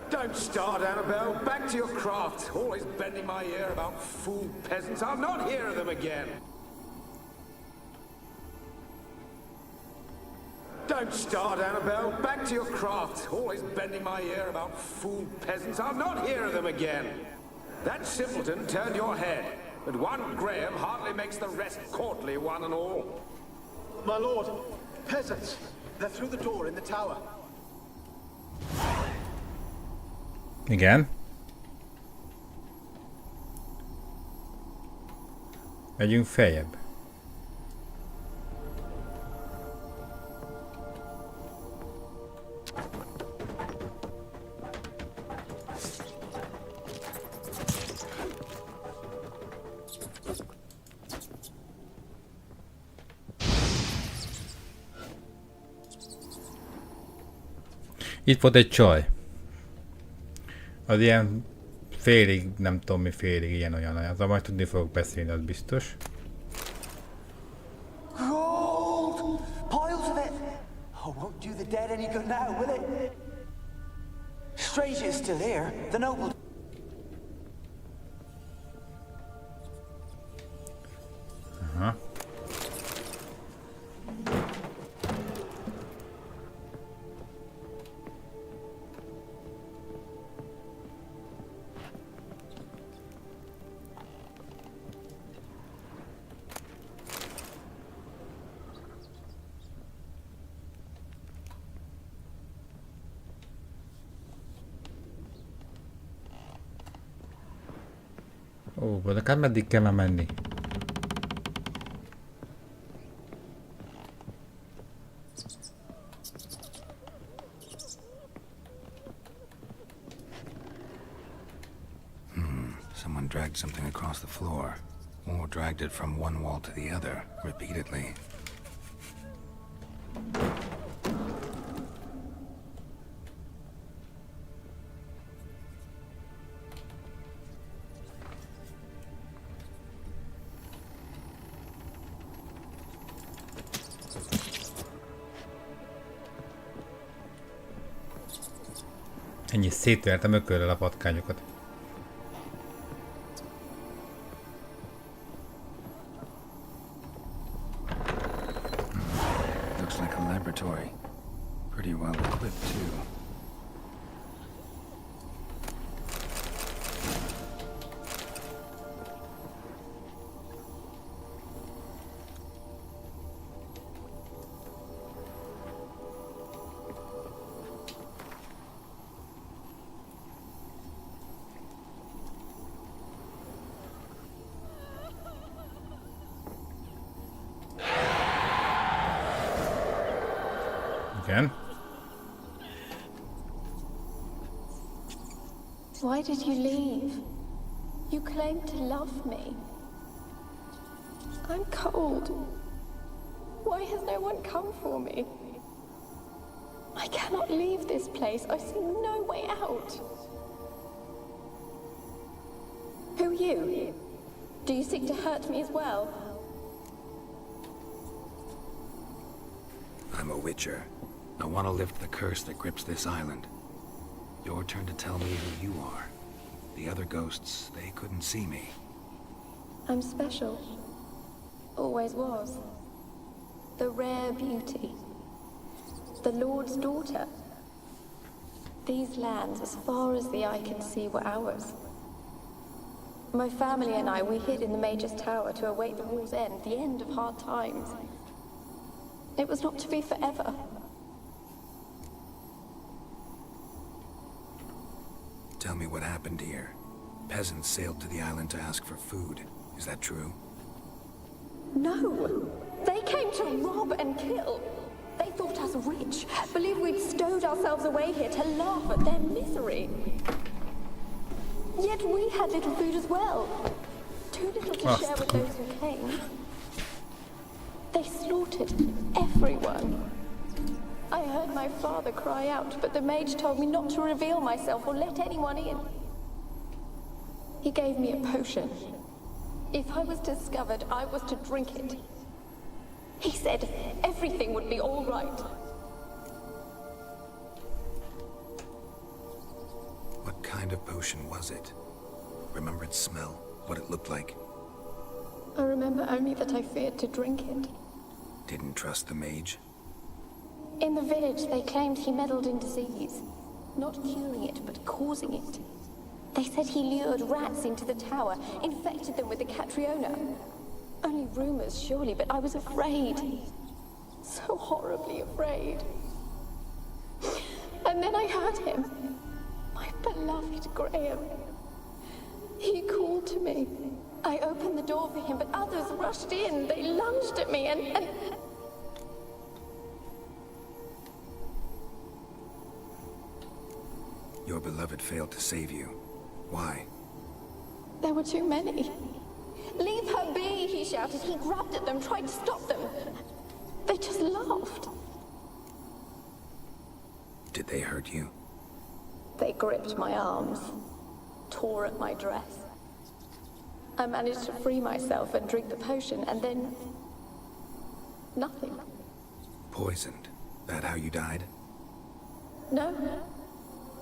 Don't start, Annabelle. Back to your craft. Always bending my ear about fool peasants. I'll not hear of them again. Don't start, Annabelle. Back to your craft. Always bending my ear about fool peasants. I'll not hear of them again. That simpleton turned your head, but one Graham hardly makes the rest courtly, one and all. My lord, peasants. They're through the door in the tower. Igen. Megyünk feljebb. Itt volt egy csaj. Az ilyen félig, nem tudom mi félig, ilyen-olyan. Azzal majd tudni fogok beszélni, az biztos. Gold! Piles of it! Oh, won't do the dead any good now, will it? Strange it's still here. The noble... Aha. Ó, de meddig kell menni? Someone dragged something across the floor. Or dragged it from one wall to the other, repeatedly. Ennyi szétvertem ököllel a patkányokat. Looks like a laboratory. Pretty well equipped, too. Igen. Why did you leave? You claimed to love me. I'm cold. Why has no one come for me? I cannot leave this place. I see no way out. Who are you? Do you seek to hurt me as well? I'm a witcher. I want to lift the curse that grips this island. Your turn to tell me who you are. The other ghosts, they couldn't see me. I'm special. Always was. The rare beauty. The Lord's daughter. These lands, as far as the eye can see, were ours. My family and I, we hid in the Major's Tower to await the war's end, the end of hard times. It was not to be forever. Tell me what happened here. Peasants sailed to the island to ask for food. Is that true? No! They came to rob and kill. They thought us rich, believed we'd stowed ourselves away here to laugh at their misery. Yet we had little food as well. Too little to share with those who came. They slaughtered everyone. I heard my father cry out, but the mage told me not to reveal myself or let anyone in. He gave me a potion. If I was discovered, I was to drink it. He said everything would be all right. What kind of potion was it? Remember its smell? What it looked like? I remember only that I feared to drink it. Didn't trust the mage? In the village, they claimed he meddled in disease. Not curing it, but causing it. They said he lured rats into the tower, infected them with the Catriona. Only rumors, surely, but I was afraid. So horribly afraid. And then I heard him. My beloved Graham. He called to me. I opened the door for him, but others rushed in. They lunged at me and... Your beloved failed to save you. Why? There were too many. Leave her be, he shouted. He grabbed at them, tried to stop them. They just laughed. Did they hurt you? They gripped my arms, tore at my dress. I managed to free myself and drink the potion, and then... nothing. Poisoned? That how you died? No,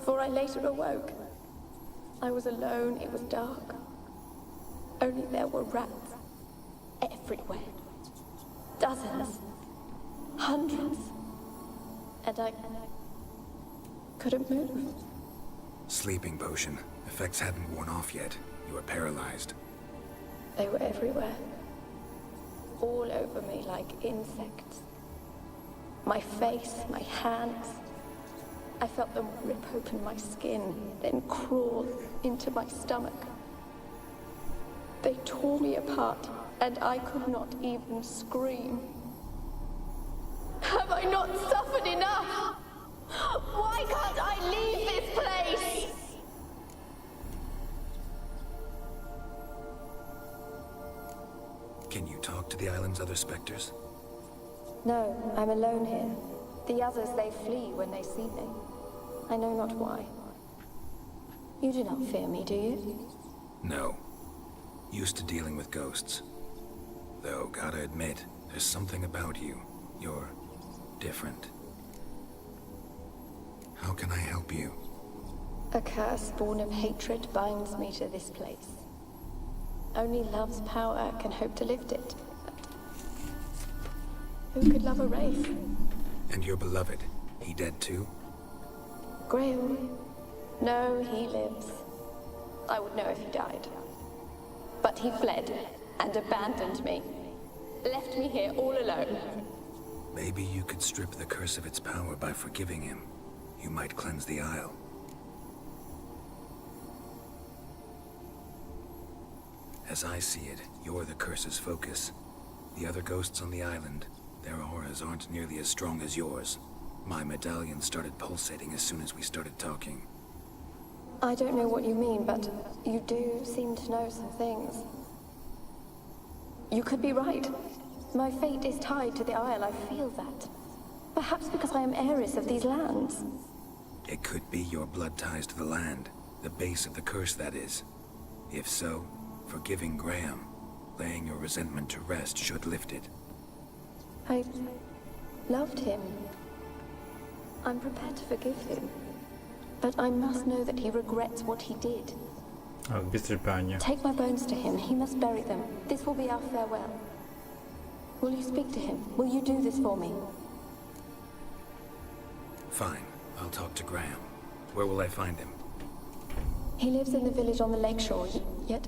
for I later awoke. I was alone, it was dark. Only there were rats. Everywhere. Dozens. Hundreds. And I couldn't move. Sleeping potion. Effects hadn't worn off yet. You were paralyzed. They were everywhere. All over me like insects. My face, my hands. I felt them rip open my skin, then crawl into my stomach. They tore me apart, and I could not even scream. Have I not suffered enough? Why can't I leave this place? Can you talk to the island's other specters? No, I'm alone here. The others, they flee when they see me. I know not why. You do not fear me, do you? No. Used to dealing with ghosts. Though, gotta admit, there's something about you. You're different. How can I help you? A curse born of hatred binds me to this place. Only love's power can hope to lift it. But who could love a wraith? And your beloved, he dead too? Graham? No, he lives. I would know if he died. But he fled and abandoned me. Left me here all alone. Maybe you could strip the curse of its power by forgiving him. You might cleanse the Isle. As I see it, you're the curse's focus. The other ghosts on the island, their auras aren't nearly as strong as yours. My medallion started pulsating as soon as we started talking. I don't know what you mean, but you do seem to know some things. You could be right. My fate is tied to the Isle, I feel that. Perhaps because I am heiress of these lands. It could be your blood ties to the land, the base of the curse, that is. If so, forgiving Graham, laying your resentment to rest should lift it. I loved him. I'm prepared to forgive him. But I must know that he regrets what he did. Az biztos bánja. Take my bones to him. He must bury them. This will be our farewell. Will you speak to him? Will you do this for me? Fine. I'll talk to Graham. Where will I find him? He lives in the village on the lakeshore, yet...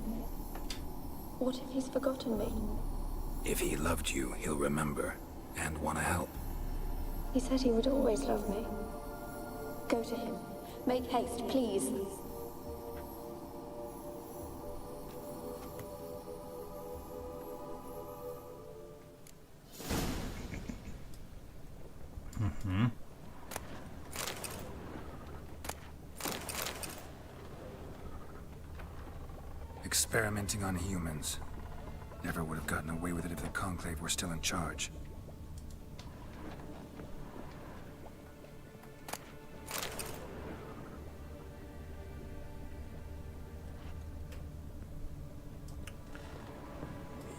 What if he's forgotten me? If he loved you, he'll remember. And want to help. He said he would always love me. Go to him. Make haste, please. Experimenting on humans. Never would have gotten away with it if the Conclave were still in charge.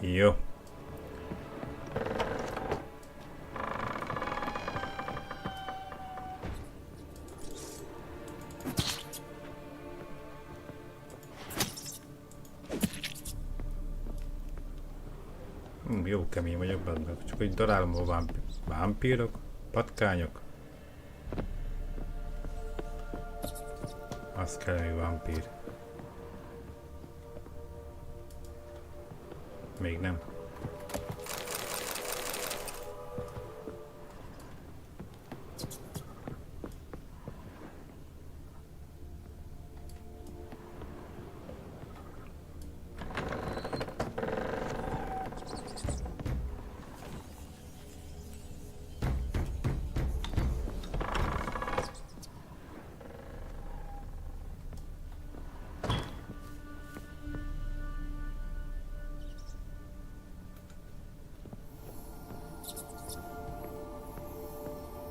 Jó. Jó kemény vagyok benne. Csak hogy darálom a vámpírok, patkányok. Az kell, hogy vámpír. Még nem.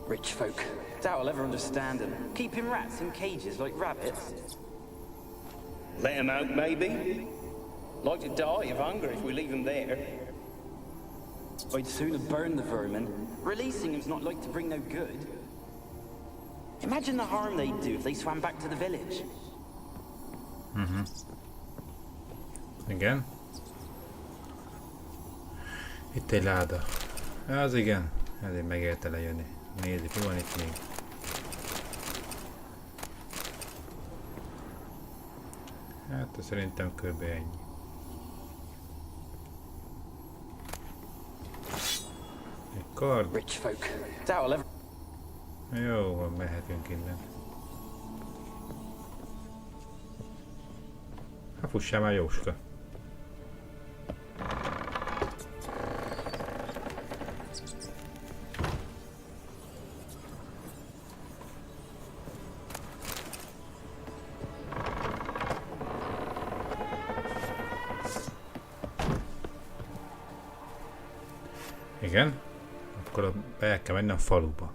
Rich folk. Doubt I'll ever understand them. Keeping rats in cages like rabbits. Let them out, maybe? Like to die of hunger if we leave them there. I'd sooner burn the vermin. Releasing them's not like to bring no good. Imagine the harm they'd do if they swam back to the village. Igen. Itt egy láda. Az igen. Ezért megérte lejönni. Nézzük, mi van itt még. Hát szerintem kb. Ennyi. Egy kard. Rich folk. Doubt I'll ever... Jó, van, mehetünk innen. Hát fussál már, Jóska. Igen, akkor be kell menni a faluba.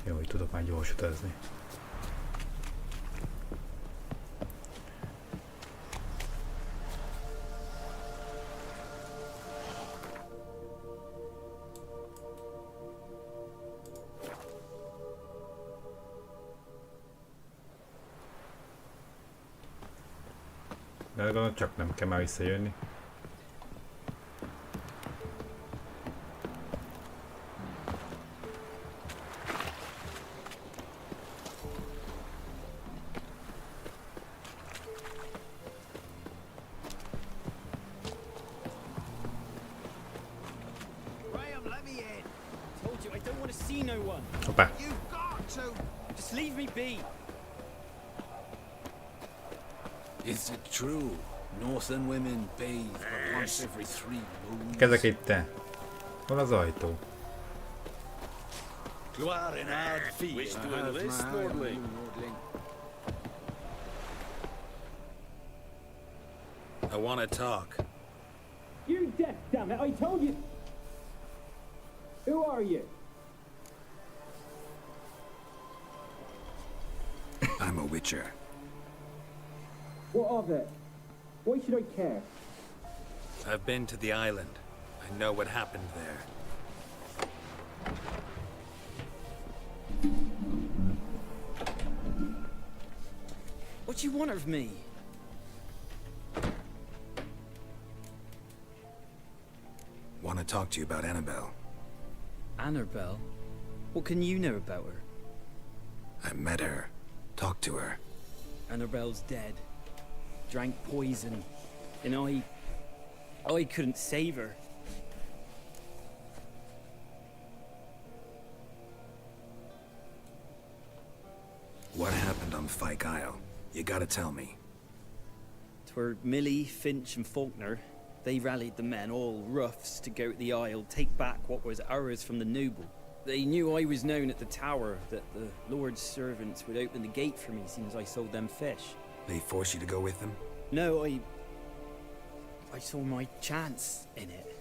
Jó, hogy tudok már gyors utazni. De gondolom csak nem kell már visszajönni. Hoppá. Is it true? Northern women bathe but once every 3 moons. Kezek itt te. Hol az ajtó? Wish to enlist, Lordling. I want to talk. You're deaf, damn it! I told you. Who are you? I'm a witcher. What of it? Why should I care? I've been to the island. I know what happened there. What do you want of me? Want to talk to you about Annabelle. Annabelle? What can you know about her? I met her. Talked to her. Annabelle's dead. Drank poison. And I couldn't save her. What happened on Fyke Isle? You gotta tell me. 'Twere Millie, Finch and Faulkner. They rallied the men, all roughs, to go to the Isle, take back what was ours from the noble. They knew I was known at the tower, that the Lord's servants would open the gate for me as soon as I sold them fish. They forced you to go with them? No, I saw my chance in it.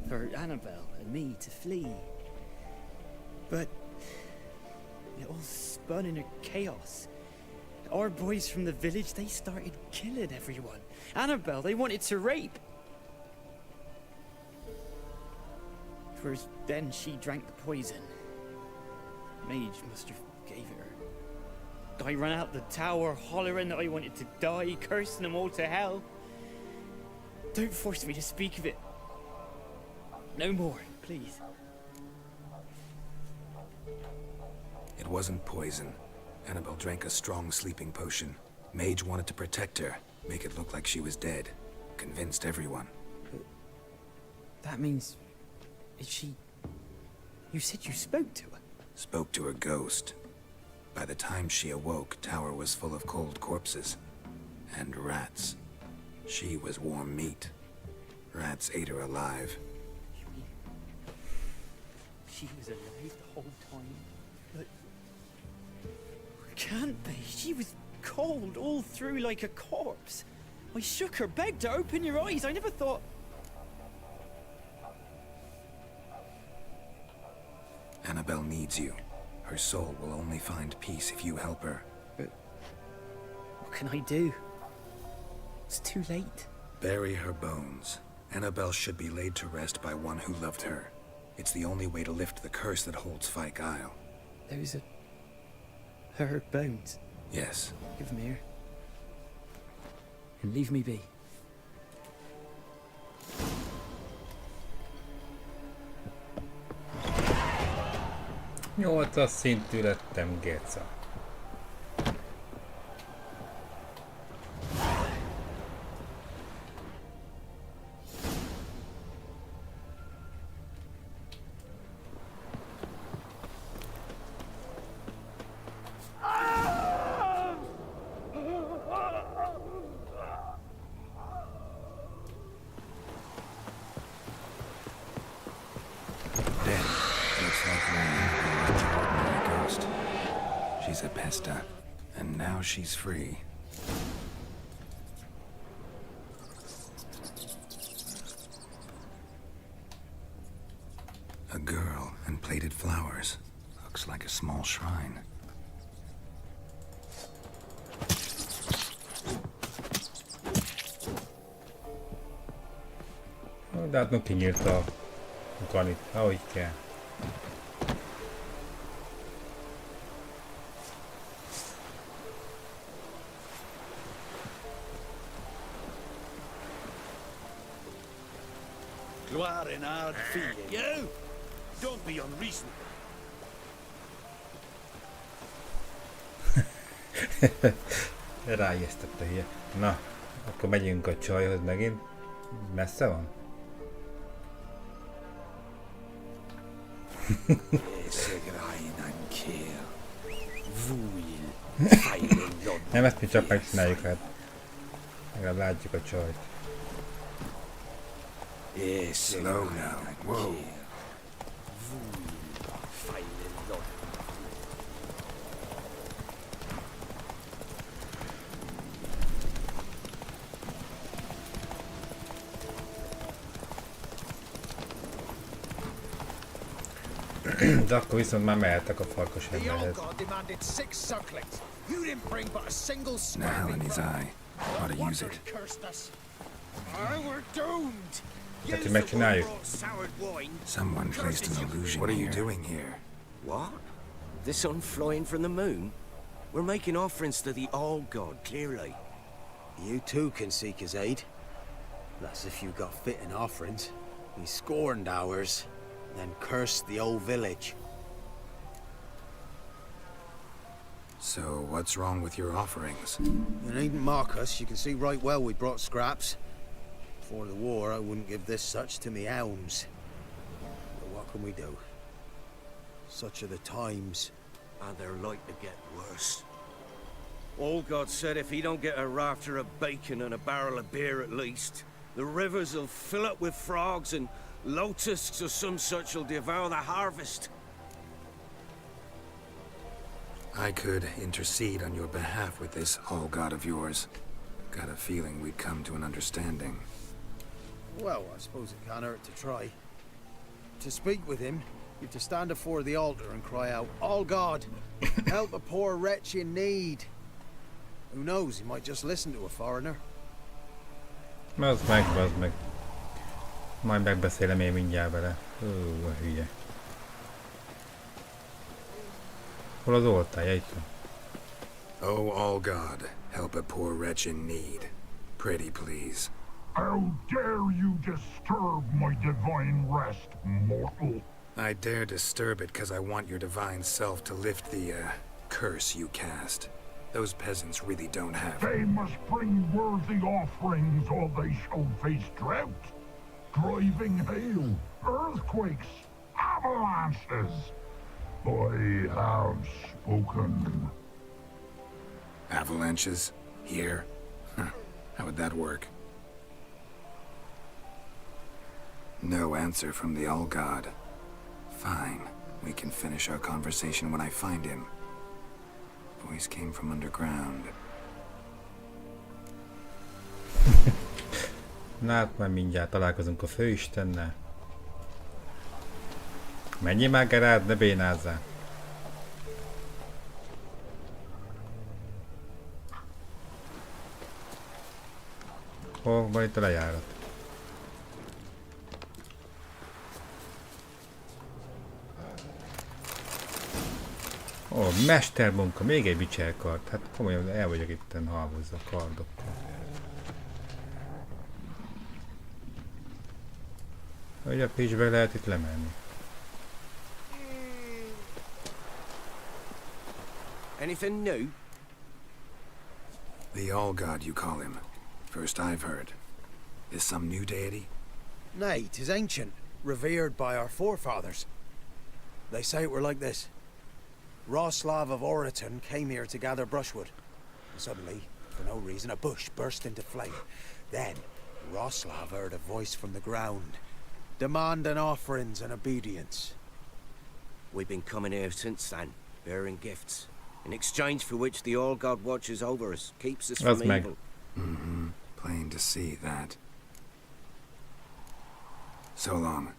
For Annabelle and me to flee. But it all spun in a chaos. Our boys from the village, they started killing everyone. Annabelle, they wanted to rape. 'Twas then she drank the poison. Mage must have gave it her. I ran out the tower, hollering that I wanted to die, cursing them all to hell. Don't force me to speak of it. No more, please. It wasn't poison. Annabelle drank a strong sleeping potion. Mage wanted to protect her, make it look like she was dead. Convinced everyone. But that means... is she... You said you spoke to her? Spoke to her ghost. By the time she awoke, tower was full of cold corpses. And rats. She was warm meat. Rats ate her alive. You mean... she was alive the whole time? But... can't be. She was cold all through like a corpse. I shook her, begged her, open your eyes. I never thought... Annabelle needs you. Her soul will only find peace if you help her. But... what can I do? It's too late. Bury her bones. Annabelle should be laid to rest by one who loved her. It's the only way to lift the curse that holds Fyke Isle. Those are... her bones? Yes. Give them here. And leave me be. Nyolcas szintű lettem, Geca. She's a pesta, and now she's free. A girl and plated flowers. Looks like a small shrine. De hát kinyírta a ganit, ahogy kell. Gloire and hard feeling. You! Don't be unreasonable. Ráijesztette hülye. Na, akkor megyünk a csajhoz megint. Messze van? Nem, ezt mi csak megcsináljuk, hát. Legalább látjuk a csajt. Slow now. Whoa. De akkor viszont már mehettek a farkas emberhez. Now Helen his eye. How to use it. Hát, hogy megcsináljuk. Someone placed an illusion. What are you doing here? What? The sun flying from the moon? We're making offerings to the All God, clearly. You too can seek his aid. That's if you got fitting offerings. We scorned ours, then cursed the old village. So, what's wrong with your offerings? You needn't mock us. You can see right well we brought scraps. Before the war, I wouldn't give this such to me elms. But what can we do? Such are the times. And they're like to get worse. All God said if he don't get a rafter of bacon and a barrel of beer at least, the rivers will fill up with frogs and locusts or some such will devour the harvest. I could intercede on your behalf with this All God of yours. Got a feeling we'd come to an understanding. Well, I suppose it can't hurt to try. To speak with him, you've to stand before the altar and cry out, All God, help a poor wretch in need. Who knows, he might just listen to a foreigner. Bazd meg. Majd megbeszélem én mindjárt vele. A hülye. Hol az oltája? Itt van. Oh, All God, help a poor wretch in need. Pretty please. How dare you disturb my divine rest, mortal? I dare disturb it because I want your divine self to lift the, curse you cast. Those peasants really don't have... They must bring worthy offerings or they shall face drought, driving hail, earthquakes, avalanches. I have spoken. Avalanches? Here? How would that work? No answer from the All God. Fine. We can finish our conversation when I find him. Voice came from underground. Hát majd mindjárt találkozunk a főistennel. Menjél már, Gerard, ne bénázzál. Hol van itt a lejárat? Ó, mestermunka, még egy bicserkard. Hát komolyan el vagyok itten halmozva kardokkal. Hogy a picsbe lehet itt lemenni? Anything new? The All God, you call him. First I've heard. Is some new deity? Nay, 'tis ancient, revered by our forefathers. They say it were like this. Roslav of Oriton came here to gather brushwood. And suddenly, for no reason, a bush burst into flame. Then, Roslav heard a voice from the ground, demanding offerings and obedience. We've been coming here since then, bearing gifts, in exchange for which the All God watches over us, keeps us from evil. Mm-hmm. Plain to see that. So long.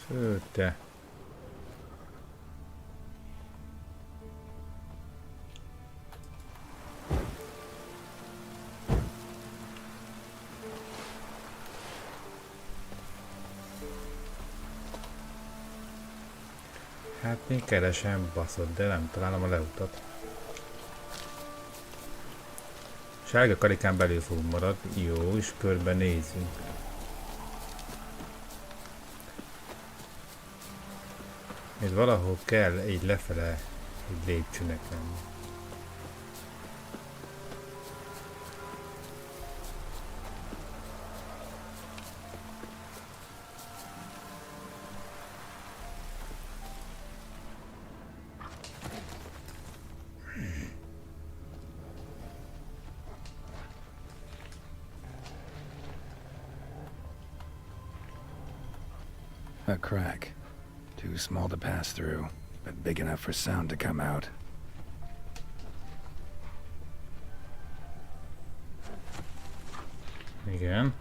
Szőtte. Hát még keresem, baszott, de nem találom a leutat. Sárga karikán belül fogunk maradni. Jó, és körben nézzünk. Itt valahol kell egy lefele egy lépcsőnek lenni. A crack. Too small to pass through, but big enough for sound to come out. Igen.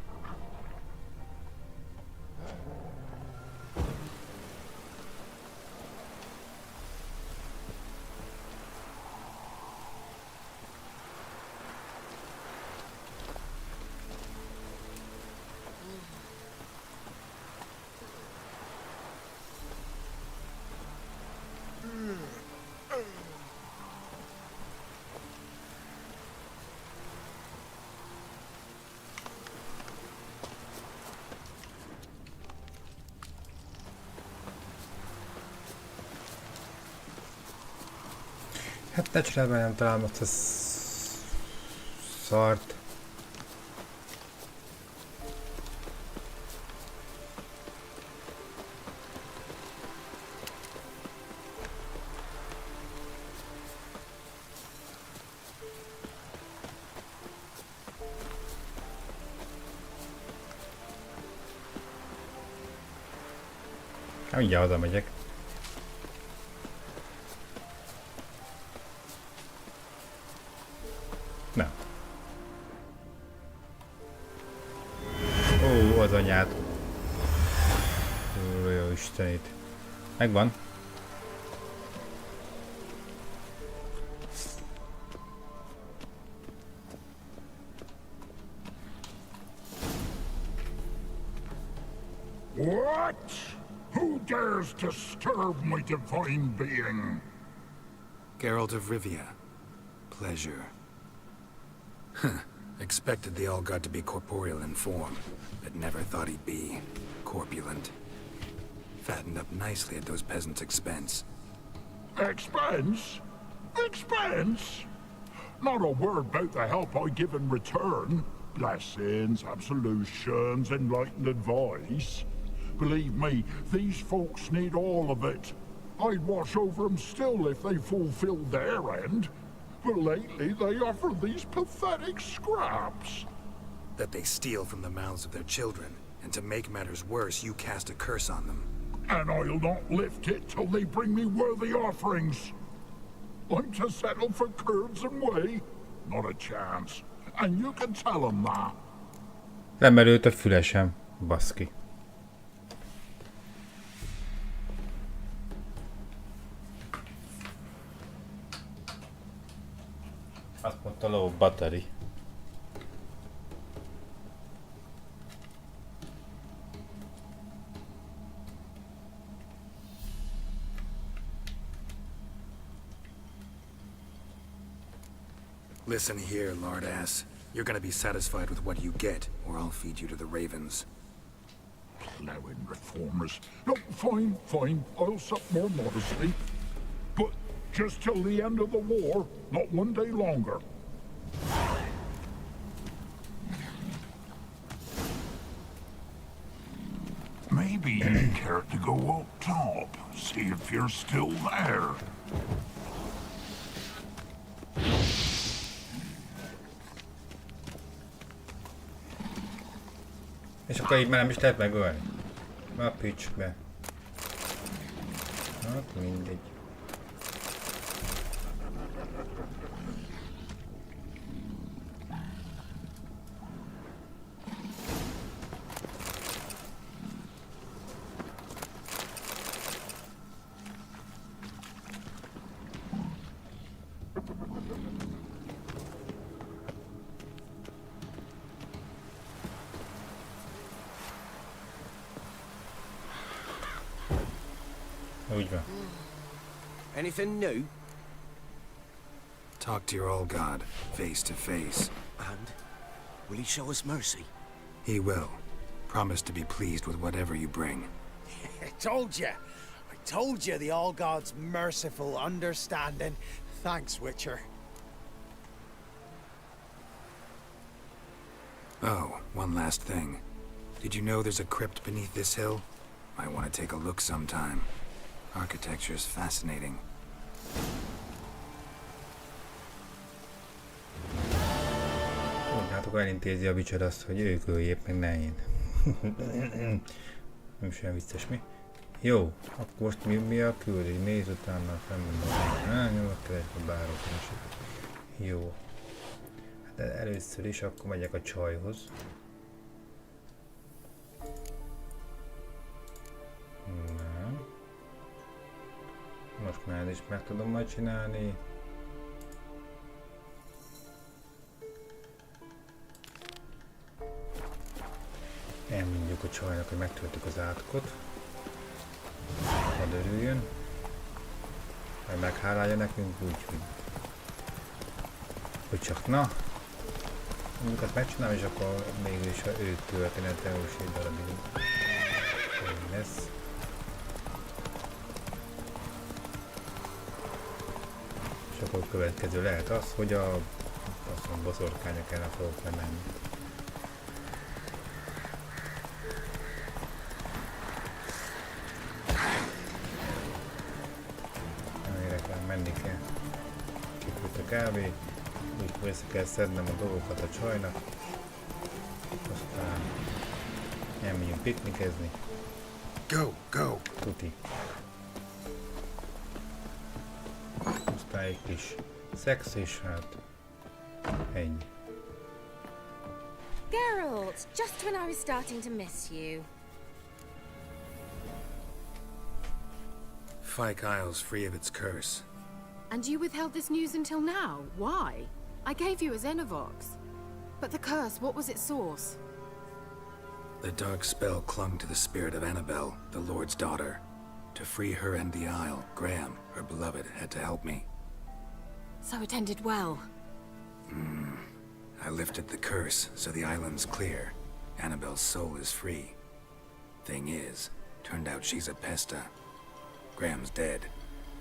Hát ne csináld, mert nem találom azt a szart. Mindjárt oda megyek. Nem. Ó, az anyát. Ó, jó istenét. Megvan. What? Who dares disturb my divine being? Geralt of Rivia. Pleasure. Expected the All-God to be corporeal in form, but never thought he'd be corpulent. Fattened up nicely at those peasants' expense. Expense? Expense? Not a word about the help I give in return. Blessings, absolutions, enlightened advice. Believe me, these folks need all of it. I'd watch over them still if they fulfilled their end. But lately they offer these pathetic scraps. That they steal from the mouths of their children, and to make matters worse, you cast a curse on them. And I'll not lift it till they bring me worthy offerings. I'm to settle for curds and whey? Not a chance. And you can tell them that. Lemerült a fülesem, baszki. Azt mondta low battery. Listen here, lardass. You're gonna be satisfied with what you get, or I'll feed you to the ravens. Plowing reformers. No, fine, fine. I'll sup more modestly. But just till the end of the war, not one day longer. Maybe you'd care to go up top, see if you're still there. És akkor így már nem is lehet megölni. A picsbe. Hát mindegy. Úgy van. Anything new? Talk to your old god, face to face. And will he show us mercy? He will. Promise to be pleased with whatever you bring. I told you the All-God's merciful, understanding. Thanks, Witcher. Oh, one last thing. Did you know there's a crypt beneath this hill? Might want to take a look sometime. Architecture's fascinating. Hát akkor elintézi a Witcher azt, hogy ők öljék, meg ne én. Nem is olyan vicces mi. Jó, akkor most mi a küldés? Nézz utána, fennmondom. Nyomok keresve bárok. Jó. Hát először is akkor megyek a csajhoz. Nem. Most már is meg tudom majd csinálni. Elmondjuk a csajnak, hogy megtöltük az átkot. Hadd örüljön. Majd meghálálja nekünk úgy, hogy csak na. Mondjukat megcsinálom, és akkor mégis a ő története most egy darabig lesz. És Akkor következő lehet az, hogy a boszorkányok ellen fogok lemenni. Amire kell menni kell. Kipült a kávé, úgy össze kell szednem a dolgokat a csajnak. Aztán elmegyünk piknikezni. Go! Tuti. Aztán egy kis szex és hát ennyi. Geralt, just when I was starting to miss you. Fyke Isle's free of its curse. And you withheld this news until now? Why? I gave you a Xenovox. But the curse, what was its source? The dark spell clung to the spirit of Annabelle, the Lord's daughter. To free her and the Isle, Graham, her beloved, had to help me. So it ended well. I lifted the curse, so the island's clear. Annabelle's soul is free. Thing is, turned out she's a pesta. Graham's dead.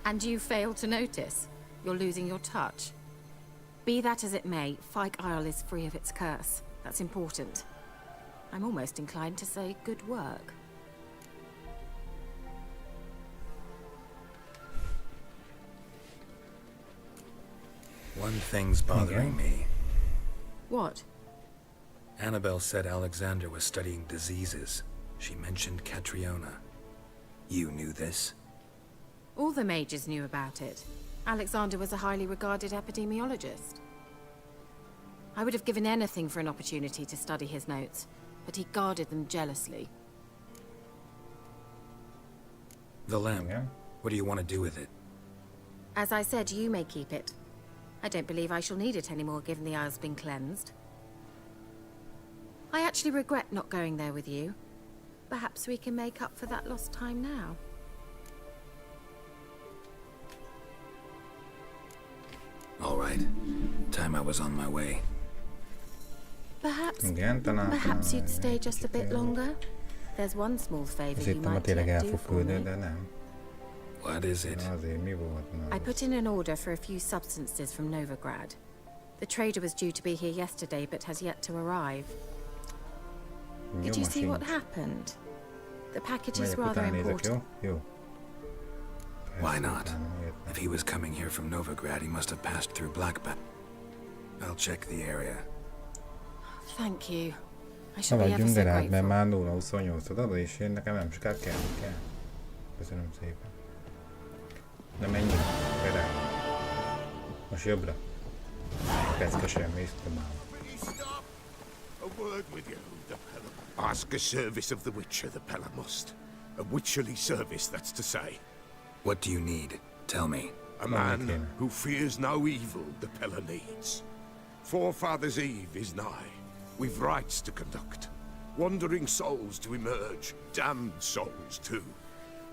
And you failed to notice? You're losing your touch. Be that as it may, Fyke Isle is free of its curse. That's important. I'm almost inclined to say good work. One thing's bothering me. What? Annabelle said Alexander was studying diseases. She mentioned Catriona. You knew this? All the mages knew about it. Alexander was a highly regarded epidemiologist. I would have given anything for an opportunity to study his notes, but he guarded them jealously. The lamp. What do you want to do with it? As I said, you may keep it. I don't believe I shall need it anymore, given the Isle's been cleansed. I actually regret not going there with you. Perhaps we can make up for that lost time now. All right. Time I was on my way. Perhaps you'd stay just a bit longer? There's one small favor you might do for me. What is it? I put in an order for a few substances from Novigrad. The trader was due to be here yesterday, but has yet to arrive. Did you see what happened? The package is rather important. Why not? If he was coming here from Novigrad, he must have passed through Blackbat. I'll check the area. Thank you. I shall be ever so grateful. Mert már 0-28-od adod, és én nekem nem soká kell. Köszönöm szépen. De menjünk, például. Most jobbra. Peckesen mész tovább. A word with you, the Pella. Ask a service of the Witcher, the Pella must. A witcherly service, that's to say. What do you need? Tell me. A man who fears no evil, the Pella needs. Forefathers' Eve is nigh. We've rites to conduct. Wandering souls to emerge. Damned souls, too.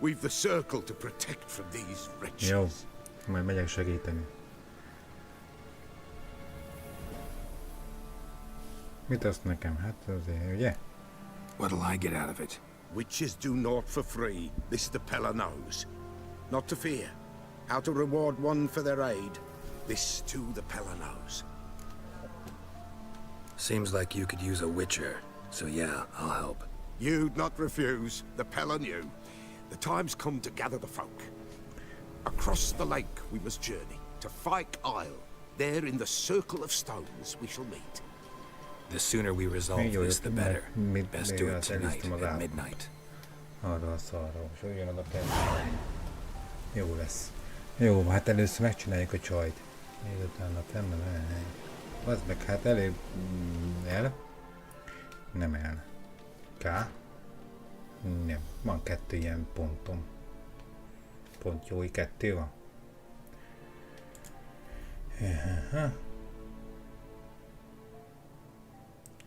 We've the circle to protect from these wretches. Jó, majd megyek segíteni. Mit azt nekem? Hát azért, ugye? What'll I get out of it? Witches do naught for free. This the Pella knows. Not to fear. How to reward one for their aid. This too the Pella knows. Seems like you could use a witcher. So yeah, I'll help. You'd not refuse. The Pella knew. The time's come to gather the folk. Across the lake we must journey. To Fyke Isle. There in the circle of stones we shall meet. The sooner we resolve this, the better. Best do it tonight at midnight. Arra a szarra, és ugyanoda kell. Jó lesz. Jó, hát először megcsináljuk a csajt. Még utána tenne. Az meg hát előbb el. Nem el. K. Nem. Van 2 ilyen pontom. Pont jó, 2 van.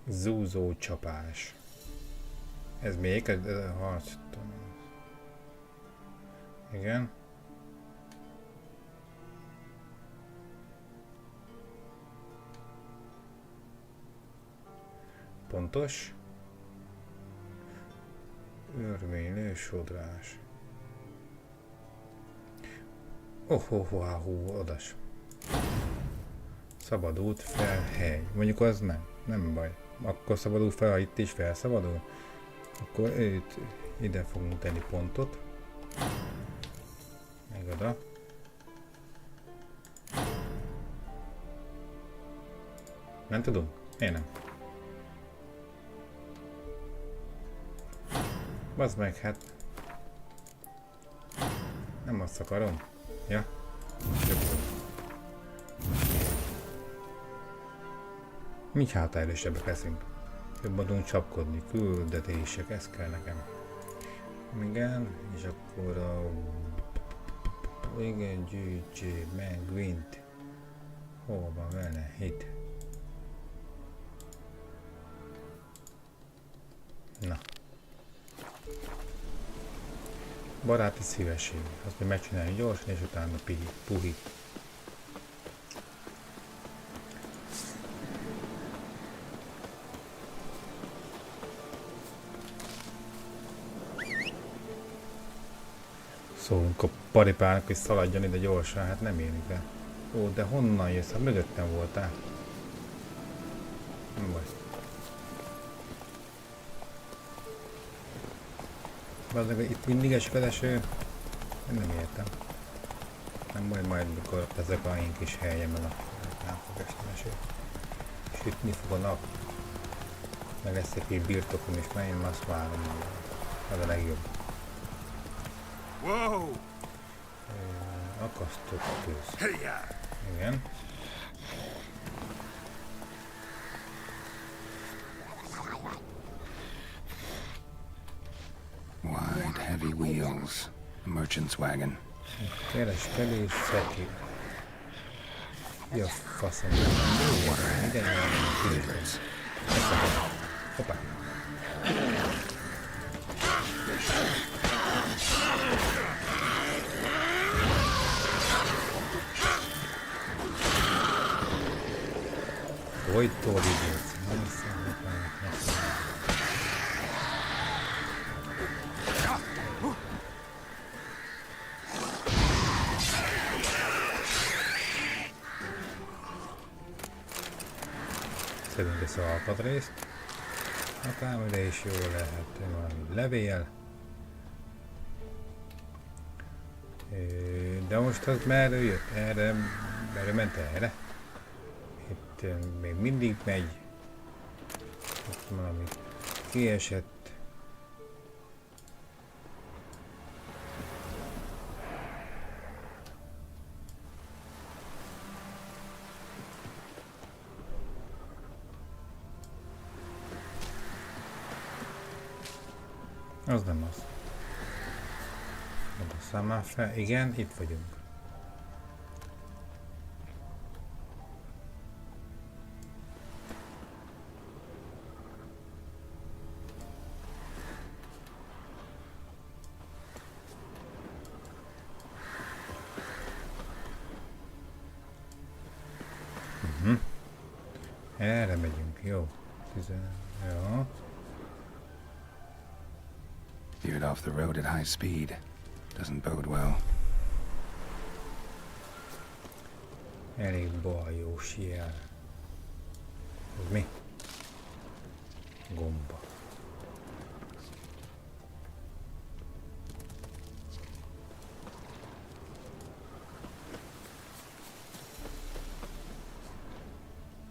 Zúzó csapás. Ez még egy harc. Igen. Pontos. Örvénylő sodrás. Odasz. Szabadult fel hely. Mondjuk az nem baj. Akkor szabadul fel, ha itt is felszabadul. Akkor őt ide fogunk tenni pontot. Meg oda. Nem tudom? Én nem. Bazd meg, hát... Nem azt akarom. Ja? Mi hát erősebbek leszünk. Jobb adunk csapkodni, küldetések, ez kell nekem. Igen, és akkor a... Igen, gyűjtsé, meg Gwynt. Hol van Velen? Itt. Na. Baráti szívesség. Azt kell megcsinálni gyorsan, és utána puhi. Szólunk a paripának, hogy szaladjon ide gyorsan, hát nem érünk el. Ó, de honnan jössz? Hát mögöttem voltál. Nem baj. Bazdmeg, itt mindig esik az eső. Én nem értem. Nem baj, majd mikor ezek a én kis helyemen nem fog esni eső. Sütni fog a nap. Meg lesz egy kis birtokom, és már én azt várom. Ez a legjobb. Wow! Akasztott köz. Igen. Wide, heavy wheels. A merchant's wagon. Kereskedés, szekér. Mi a faszom? Ide jön. Hoppá. Hogy tolítsd? Szedünk össze a alkatrészt. A támadás is jól lehet, valami levél. De most az merre jött? Erre ment erre? Itt még mindig megy. Itt valami kiesett. Az nem az. Odasszál már fel. Igen, itt vagyunk. Erre megyünk, jó. 10. Jó. Veered off the road at high speed. Doesn't bode well. Elég bajós jel. Ez mi? Gomba.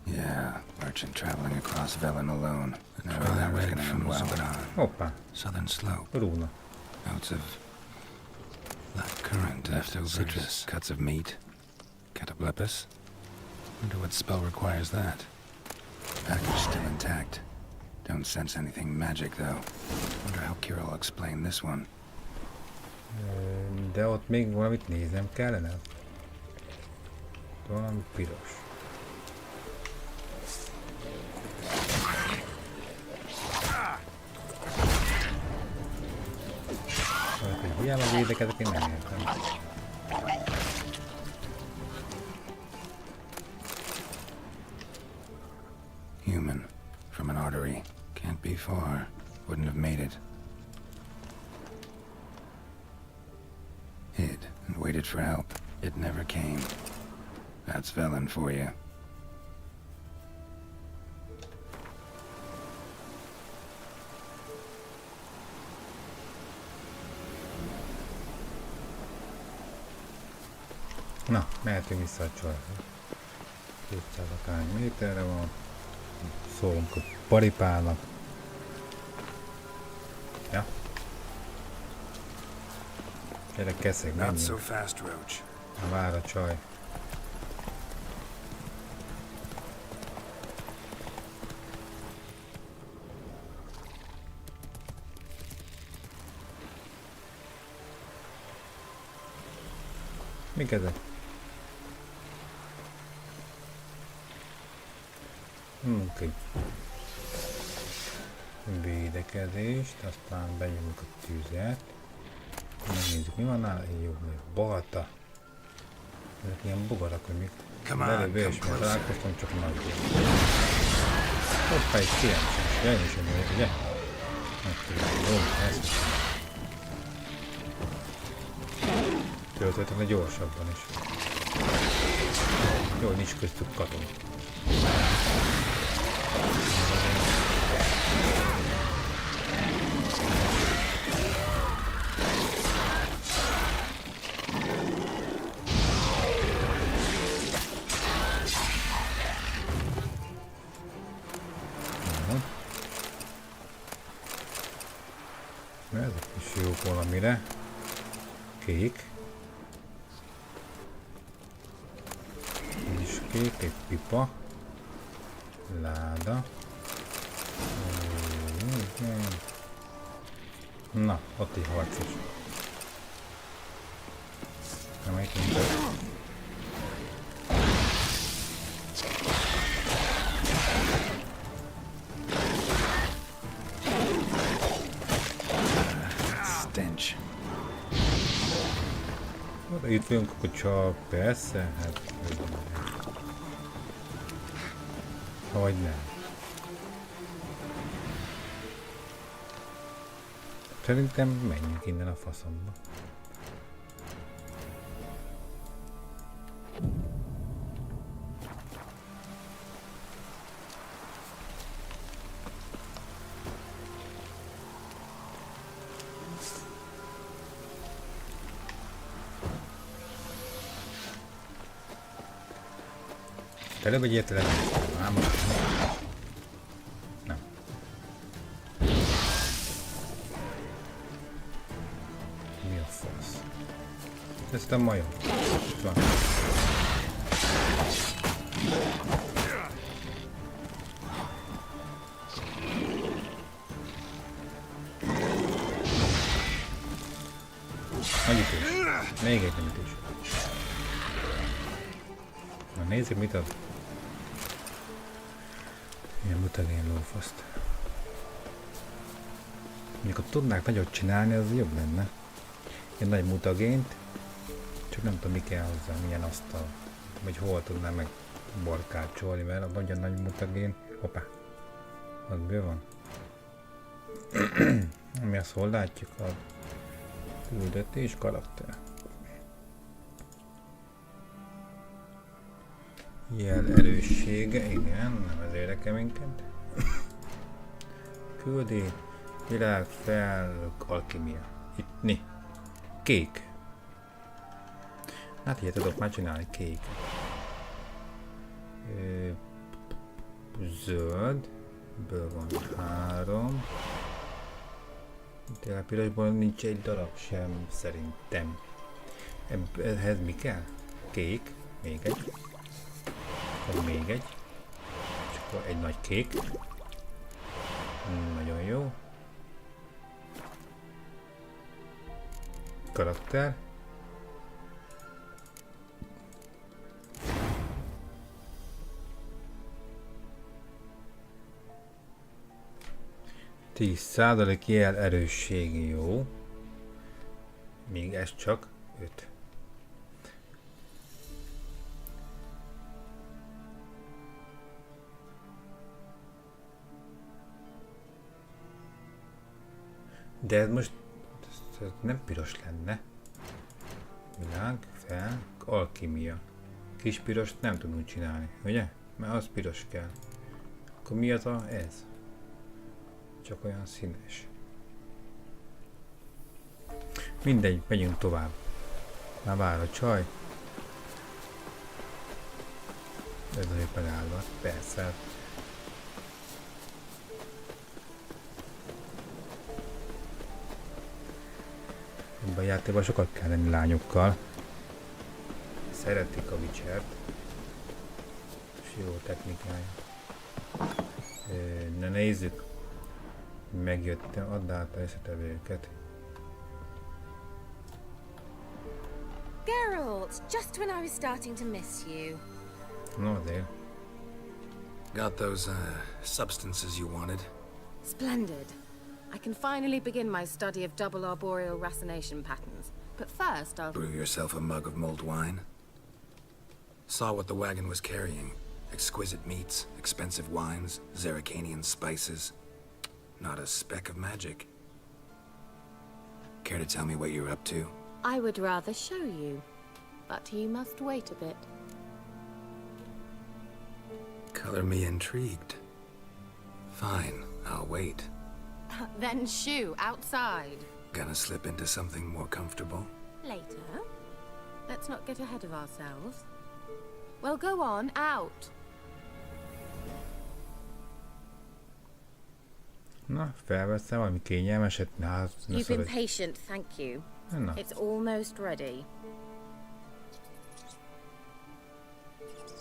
Yeah, merchant traveling across Velen alone. Never that was gonna end well. Hoppa. Southern slope. Runa. Notes of black currant, leftovers, citrus, cuts of meat, cataplepis. Wonder what spell requires that. Package still intact. Don't sense anything magic though. Wonder how Ciri will explain this one. De ott még valamit néznem kellene. Valami piros. Hiába védekezek, én nem értem. Human. From an artery. Can't be far. Wouldn't have made it. Hid and waited for help. It never came. That's Velen for you. Na, mehetünk vissza a csajhoz. 200 akár méterre van. Szólunk a paripának. Ja. Gyere, keszeg, Not menjünk. so fast, Roach. Vár a csaj. Mik ezek? Egy védekezést, aztán benyomjuk a tüzet. Megnézzük, mi van nála. Jó, balta. Ezek ilyen bogarak, hogy mik. Előbb ilyesmit találkoztam, csak nagy. Hoppá, egy 9-es. Jaj, is egy, ugye? Jó, ezt. Töltöttem, de gyorsabban is. Jó, nincs köztük katon. Ezek is jók valamire. Kék. Kék, egy pipa, láda. Na, ott egy harcos. Nem egy minket. Stench. Oda itt vagyunk a kocsa, persze, hát... Vagy nem. Szerintem menjünk innen a faszomba. Előbb egy értelem. Nem. Mi a fasz? Ez a majom. Itt van. Nagy ütés. Még egy ütés. Na nézzük, mit ad. Ilyen mutagén lófaszt. Mondjuk, ha tudnák nagyot csinálni, az jobb lenne. Ilyen nagy mutagént, csak nem tudom, mi kell hozzá, milyen asztal. Vagy hol tudnám meg barkácsolni, mert vagy a nagy mutagén. Hoppá! Az bő van. Mi azt hol látjuk? A küldetés karakter. Jel erőssége, igen, nem ez érdekel minket. Küldi, világ, fel, alkimia. Itt, kék. Hát ilyet tudok már csinálni, kék. Zöld, ből van 3. Tényleg pirosból nincs egy darab sem, szerintem. Ehhez mi kell? Kék, még egy. Még egy. És akkor egy nagy kék. Nagyon jó. Karakter. %10 jel erősség, jó. Még ez csak 5. De ez most ez nem piros lenne. Világ, fel, alkimia. Kis pirost nem tudunk csinálni, ugye? Mert az piros kell. Akkor mi az a ez? Csak olyan színes. Mindegy, megyünk tovább. Már vár a csaj. Ez a megállva, persze. Ebben a játékban sokat kell lenni lányokkal. Szeretik a Witchert. És jó technikája. Ne nézzük. Megjöttem, add át a összetevőket. Geralt, just when I was starting to miss you. No, there. Got those, substances you wanted? Splendid. I can finally begin my study of double arboreal racination patterns. But first, I'll... Brew yourself a mug of mulled wine? Saw what the wagon was carrying. Exquisite meats, expensive wines, Zerrikanian spices. Not a speck of magic. Care to tell me what you're up to? I would rather show you, but you must wait a bit. Color me intrigued. Fine, I'll wait. Then shoo, outside. Gonna slip into something more comfortable? Later. Let's not get ahead of ourselves. Well, go on, out. Na, felveszem valami kényelmeset? You've been patient, thank you. Na. It's almost ready.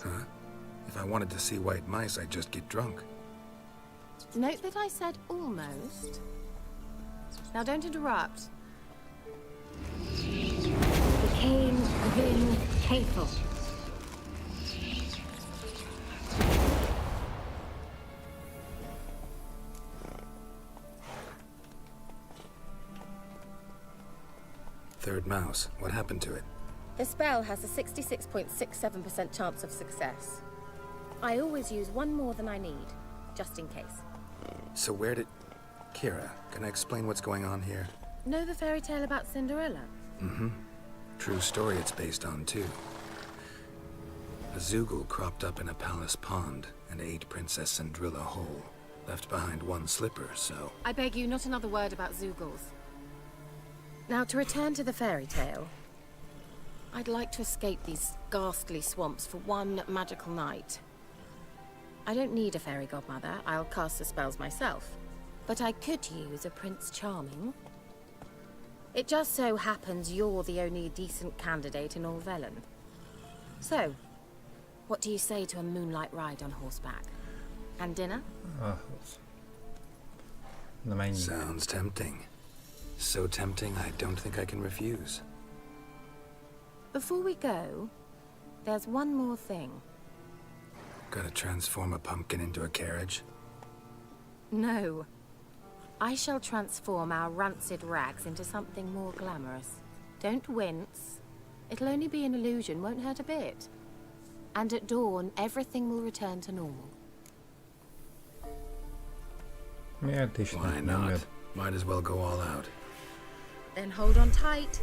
Huh? If I wanted to see white mice, I'd just get drunk. Note that I said almost. Now don't interrupt. Became Vin Cathel. Third mouse. What happened to it? The spell has a 66.67% chance of success. I always use one more than I need, just in case. So where did... Kira, can I explain what's going on here? Know the fairy tale about Cinderella? Mm-hmm. True story it's based on, too. A Zoogle cropped up in a palace pond and ate Princess Cinderella whole. Left behind one slipper, so... I beg you, not another word about Zoogles. Now, to return to the fairy tale. I'd like to escape these ghastly swamps for one magical night. I don't need a fairy godmother, I'll cast the spells myself. But I could use a Prince Charming. It just so happens you're the only decent candidate in all Velen. So, what do you say to a moonlight ride on horseback? And dinner? Sounds tempting. So tempting, I don't think I can refuse. Before we go, there's one more thing. Gotta transform a pumpkin into a carriage? No. I shall transform our rancid rags into something more glamorous. Don't wince. It'll only be an illusion, won't hurt a bit. And at dawn, everything will return to normal. Why not? Might as well go all out. Then hold on tight.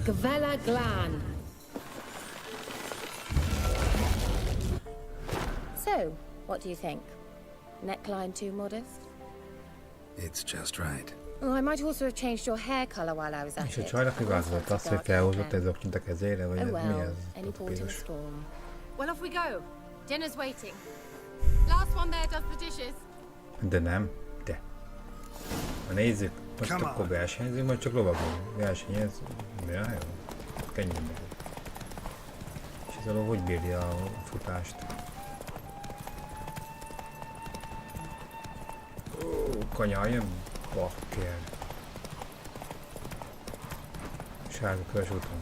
Gavella Glan. So, what do you think? Neckline too modest? It's just right. Oh, I might also have changed your hair color while I was at És a it. csajnak igazolt azt, hogy felhozott ez oknyit a kezére, vagy Oh ez mi well, ez? any port in a Piros. storm. Well, off we go. Dinner's waiting. Last one there does the dishes. De nem, de. Ha nézzük, most Come akkor versenyzünk, vagy csak lovagolunk? Versenyez? Ja, jó. Kenjünk meg. És ez a lov hogy bírja a futást? Ó, kanyarjön, bakker. Sárga köves úton.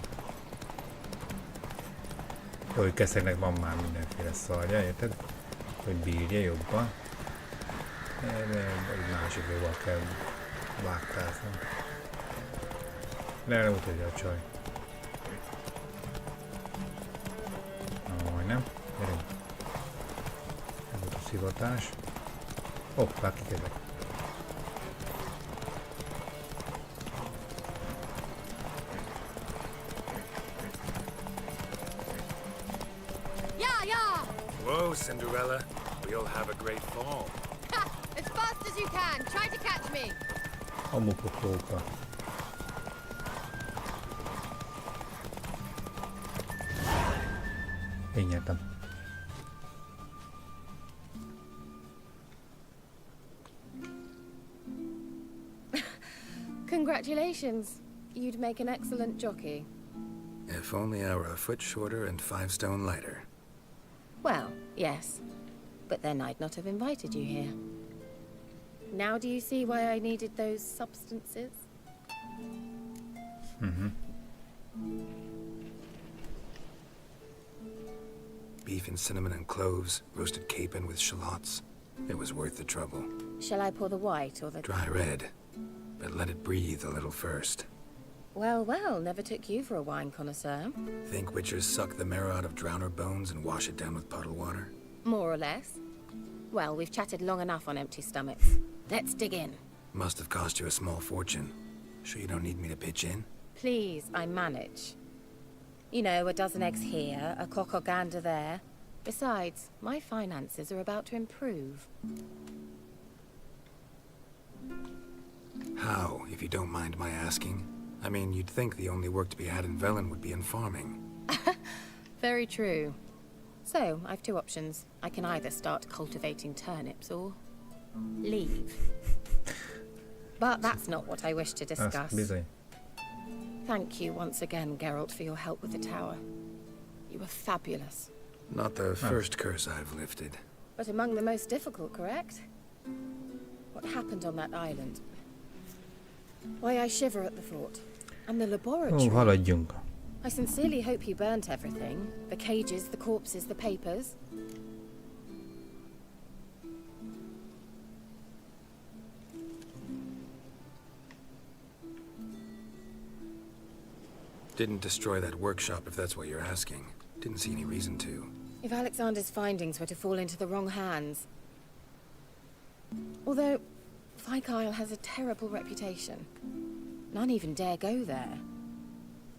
Jó, hogy keszegnek van már mindenféle szarja, érted? Hogy bírja jobban. Egy másik jóval kell vágtázni. Le utalja a csaj. Majdnem. Gyerünk. Ez volt a szivatás. Hoppá, kik ezek? Whoa, Cinderella. We'll have a great fall. As fast as you can. Try to catch me. Amupokóka. Én nyertem. Congratulations. You'd make an excellent jockey. If only I were a foot shorter and 5 stone lighter. Well, yes. But then I'd not have invited you here. Now do you see why I needed those substances? Beef and cinnamon and cloves, roasted capon with shallots. It was worth the trouble. Shall I pour the white or the... Dry red, but let it breathe a little first. Well, well, never took you for a wine connoisseur. Think witchers suck the marrow out of drowner bones and wash it down with puddle water? More or less. Well, we've chatted long enough on empty stomachs. Let's dig in. Must have cost you a small fortune. Sure you don't need me to pitch in? Please, I manage. You know, a dozen eggs here, a cock or gander there. Besides, my finances are about to improve. How, if you don't mind my asking? I mean, you'd think the only work to be had in Velen would be in farming. Very true. So, I've two options. I can either start cultivating turnips or... leave. But that's not what I wish to discuss. Thank you once again, Geralt, for your help with the tower. You were fabulous. Not the first curse I've lifted. But among the most difficult, correct? What happened on that island? Why, I shiver at the thought. And the laboratory. Haladjunk. I sincerely hope you burnt everything. The cages, the corpses, the papers. Didn't destroy that workshop, if that's what you're asking. Didn't see any reason to. If Alexander's findings were to fall into the wrong hands... Although, Isle has a terrible reputation. None even dare go there.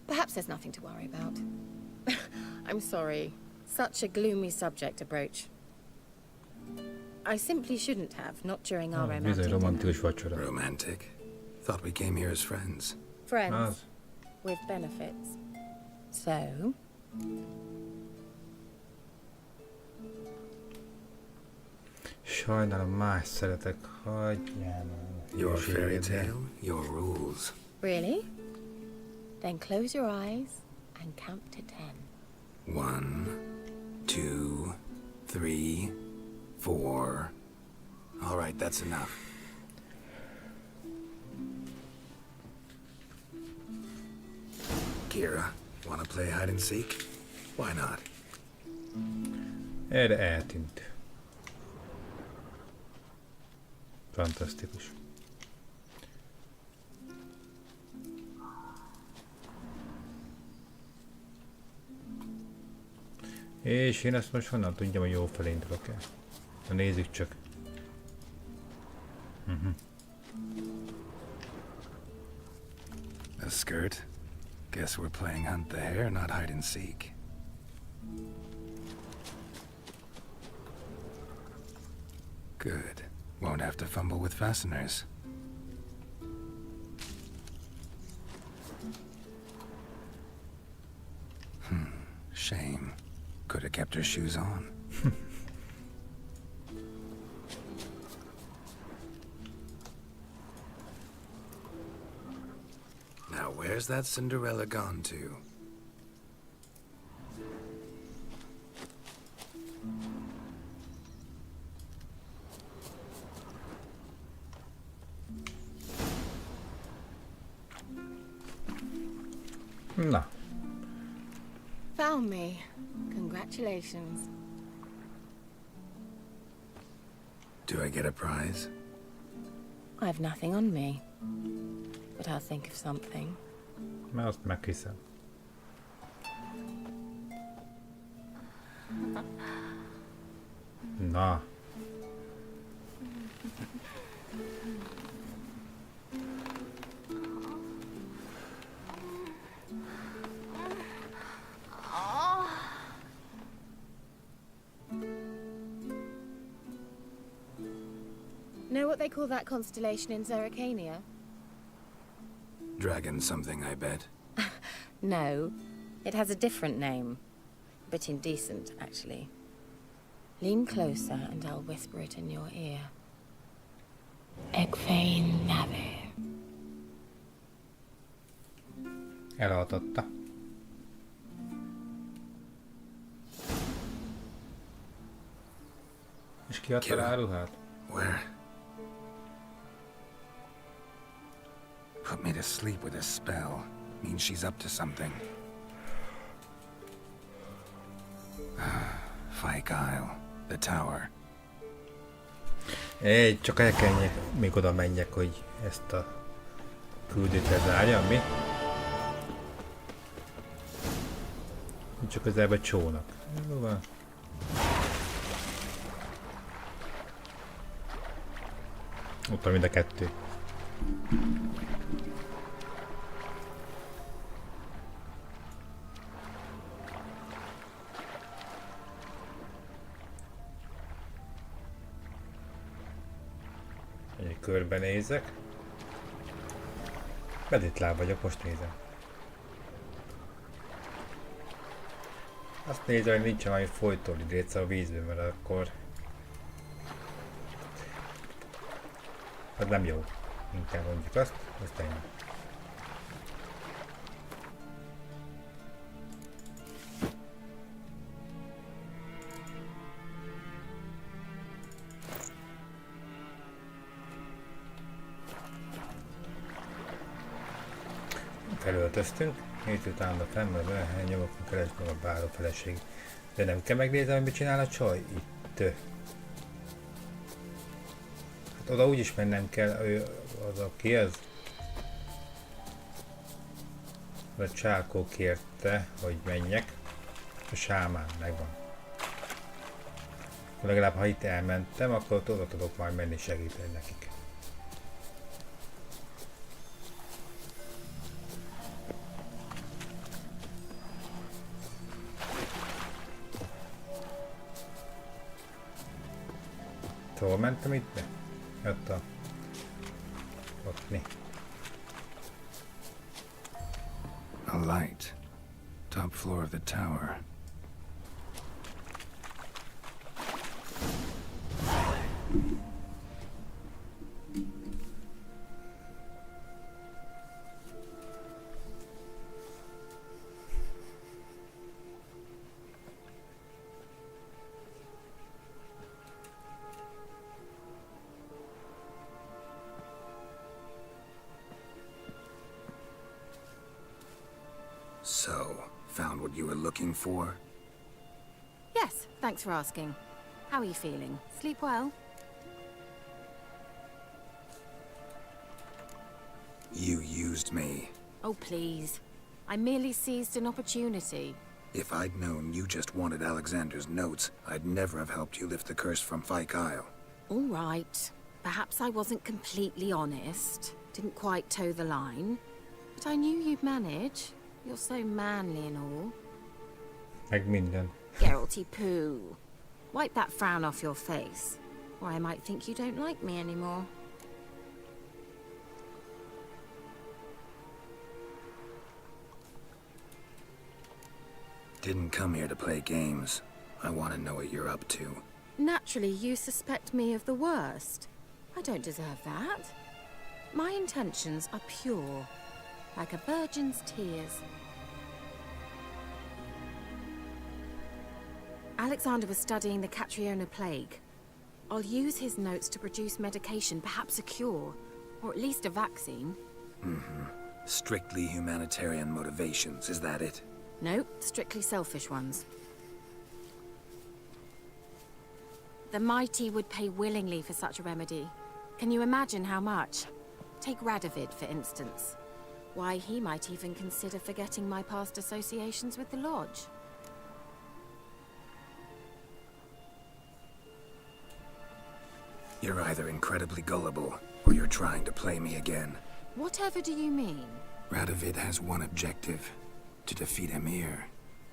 Perhaps there's nothing to worry about. I'm sorry. Such a gloomy subject to broach. I simply shouldn't have, not during our romantic dinner. Romantic? Thought we came here as friends. Friends. With benefits. So... Sajnálom, más szeretek. Hagyjál már. Your fairy tale, your rules. Really? Then close your eyes and count to 10. 1, 2, 3, 4. All right, that's enough. Kira, wanna play hide and seek? Why not? Erre eltűnt. Fantasztikus. És én ezt most honnan tudjam, hogy jó felé indulok-e? Na nézzük csak. A skirt? Guess we're playing hunt the hare, not hide and seek. Good. Won't have to fumble with fasteners. Shame. Could have kept her shoes on. Now where's that Cinderella gone to? Na. Found me. Congratulations. Do I get a prize? I've nothing on me. But I'll think of something. Mert azt meghiszem. Na. Know what they call that constellation in Zerrikania? Dragon something, I bet. No, it has a different name. A bit indecent, actually. Lean closer and I'll whisper it in your ear. Egfain Nave. Elhatatta. És ki adta rá a ruhát? Where? Put me to sleep with a spell. Means she's up to something. Fyke Isle. The tower. Csak el kell még oda menjek, hogy ezt a küldőt lezárjam, mi? Csak közelben csónak. Jó van. Ott van mind a kettő. Egy körbenézek. Meditlál vagyok, most nézem. Azt nézem, hogy nincs valami folytóidéce a vízben, mert akkor... Az nem jó. Inkább mondjuk azt ennyi. Felöltöztünk, hét után a fennmaradt nyomokon keresztül a báló feleség. De nem kell megnézni, hogy mit csinál a csaj itt. Hát oda úgyis mennem kell, ő az aki ez. A csákó kérte, hogy menjek. A sámán megvan. Legalább ha itt elmentem, akkor oda tudok majd menni segíteni nekik. Hol mentem itt be? Jött a... Ott mi? A light. Top floor of the tower. So, found what you were looking for? Yes, thanks for asking. How are you feeling? Sleep well? You used me. Oh, please. I merely seized an opportunity. If I'd known you just wanted Alexander's notes, I'd never have helped you lift the curse from Fyke Isle. All right. Perhaps I wasn't completely honest. Didn't quite toe the line. But I knew you'd manage. You're so manly and all. Meg minden. Geralty poo. Wipe that frown off your face, or I might think you don't like me anymore. Didn't come here to play games. I want to know what you're up to. Naturally, you suspect me of the worst. I don't deserve that. My intentions are pure, like a virgin's tears. Alexander was studying the Catriona plague. I'll use his notes to produce medication, perhaps a cure, or at least a vaccine. Mm-hmm. Strictly humanitarian motivations, is that it? Nope, strictly selfish ones. The mighty would pay willingly for such a remedy. Can you imagine how much? Take Radovid, for instance. Why, he might even consider forgetting my past associations with the Lodge. You're either incredibly gullible, or you're trying to play me again. Whatever do you mean? Radovid has one objective. To defeat Emir.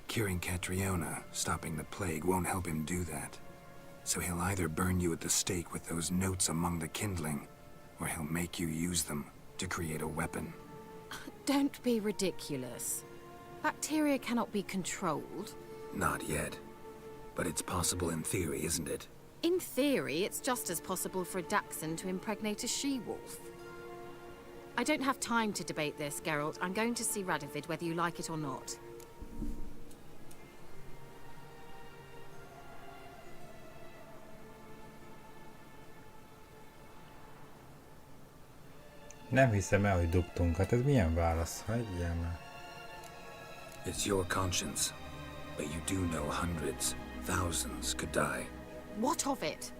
Curing Catriona, stopping the plague, won't help him do that. So he'll either burn you at the stake with those notes among the kindling, or he'll make you use them to create a weapon. Don't be ridiculous. Bacteria cannot be controlled. Not yet. But it's possible in theory, isn't it? In theory, it's just as possible for a dachshund to impregnate a she-wolf. I don't have time to debate this, Geralt. I'm going to see Radovid whether you like it or not. Nem hiszem el, hogy dugtunk. Hát ez milyen válasz? Hagyjál már. It's your conscience. But you do know hundreds, thousands could die. What of it?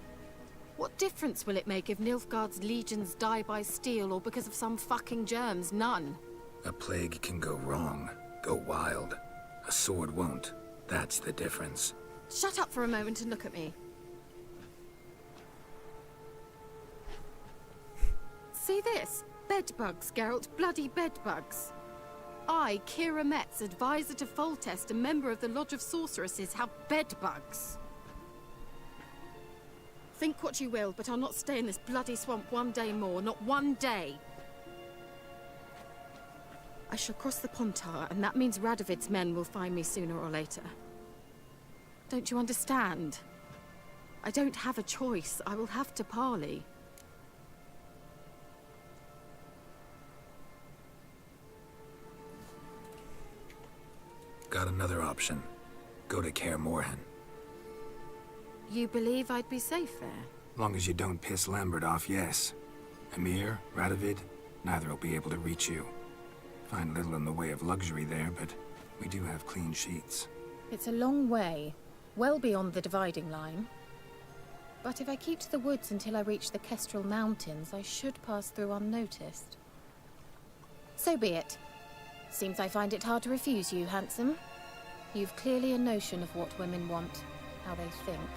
What difference will it make if Nilfgaard's legions die by steel or because of some fucking germs? None. A plague can go wrong, go wild. A sword won't. That's the difference. Shut up for a moment and look at me. See this? Bedbugs, Geralt. Bloody bedbugs. I, Kira Metz, advisor to Foltest, a member of the Lodge of Sorceresses, have bedbugs. Think what you will, but I'll not stay in this bloody swamp one day more. Not one day. I shall cross the Pontar, and that means Radovid's men will find me sooner or later. Don't you understand? I don't have a choice. I will have to parley. Got another option. Go to Kaer Morhen. You believe I'd be safe there? Long as you don't piss Lambert off, yes. Emir, Radovid, neither will be able to reach you. Find little in the way of luxury there, but we do have clean sheets. It's a long way, well beyond the dividing line. But if I keep to the woods until I reach the Kestrel Mountains, I should pass through unnoticed. So be it. Seems I find it hard to refuse you, handsome. You've clearly a notion of what women want, how they think.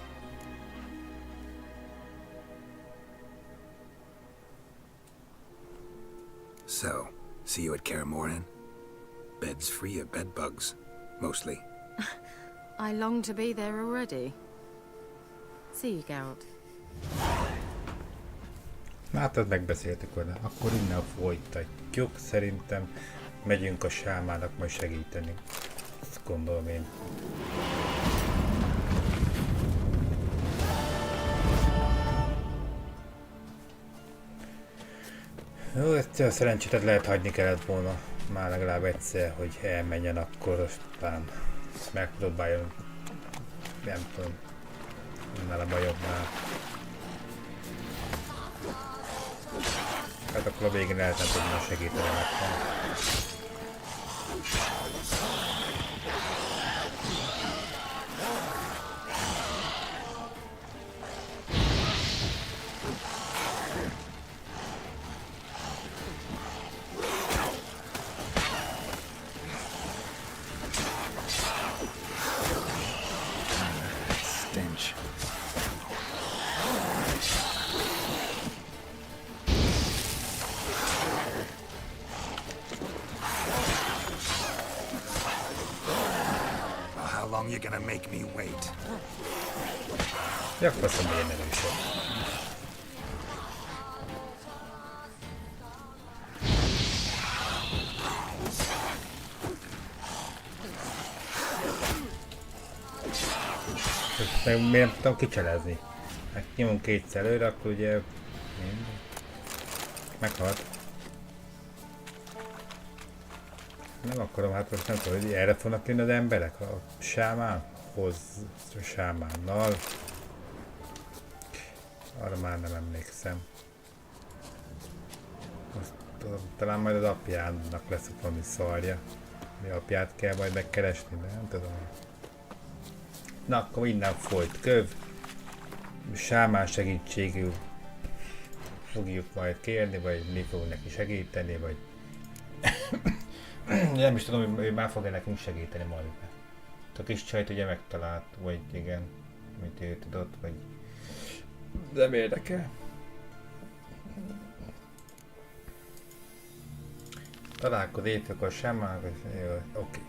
So, see you at Kaer Morhen? Beds free of bedbugs, mostly. I long to be there already. See you, Geralt. Hát, megbeszéltük vele. Akkor innen folytatjuk. Szerintem megyünk a sámának majd segíteni. Azt gondolom én. Jó, ezt a szerencsétet lehet hagyni kellett volna. Már legalább egyszer, hogy elmenjen, akkor aztán megpróbáljon. Nem tudom. Nálam a jobbnál. Hát akkor a végén el nem tudna segíteni nekem. You're gonna make me wait. Jak faszom ilyen erősebb. Meg miért nem tudtam kicselezni? Hát nyomunk kétszer előre, akkor ugye... Meghalt. Nem akarom, hát most nem tudom, hogy erre fognak jönni az emberek a sámánhoz, a sámánnal. Arra már nem emlékszem. Most tudom, talán majd az apjának lesz valami szarja. Mi apját kell majd megkeresni, de nem tudom. Na akkor innen folyt köv. Sámán segítségül fogjuk majd kérni, vagy mi fogunk neki segíteni, vagy... Nem is tudom, hogy már fog-e nekünk segíteni majd. A kis csajt ugye megtalált, vagy igen, amit ő tudott, vagy... Nem érdekel. Találkozik, akkor sem már... Oké.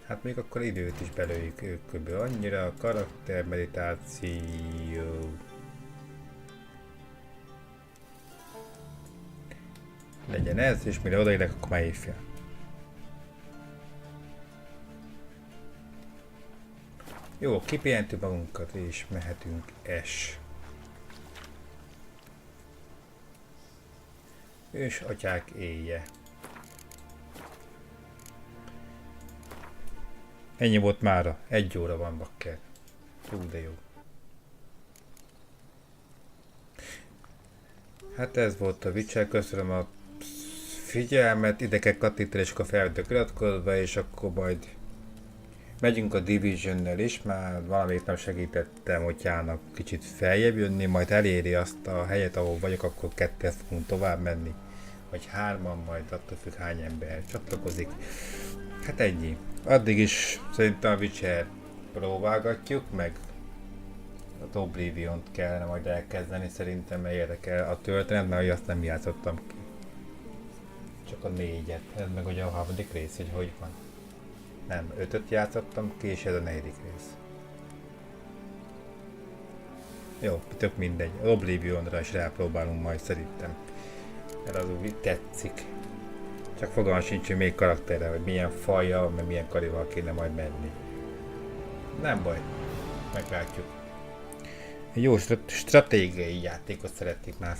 Hát még akkor időt is belőjük ők kb. Annyira a karakter meditáció. Legyen ez, és mire odaérek, akkor már éjfél. Jó, kipihentünk magunkat, és mehetünk És atyák éje. Ennyi volt mára. 1 óra van, bakker. De jó. Hát ez volt a Witcher. Köszönöm a figyelmet. Ide kell kattintani, és akkor felvettük iratkozva, és akkor majd megyünk a Divisionnel is. Már valamit nem segítettem Otyának kicsit feljebb jönni, majd eléri azt a helyet, ahol vagyok, akkor 2-et fogunk tovább menni. Vagy 3-an, majd attól függ, hány ember csatlakozik. Hát ennyi. Addig is szerintem a Witcher próbálgatjuk, meg az Obliviont kellene majd elkezdeni, szerintem, mert érdekel a történet, mert azt nem játszottam ki. Csak a 4-et, ez meg ugye a 3. rész, hogy van. Nem, 5-öt játszottam ki, és ez a 4. rész. Jó, tök mindegy. Az Oblivionra is rápróbálunk majd szerintem. Mert az úgy tetszik. Csak fogalmam sincs, hogy még karakterre, hogy milyen fajjal, meg milyen karival kéne majd menni. Nem baj. Meglátjuk. Egy jó stratégiai játékot szeretnék már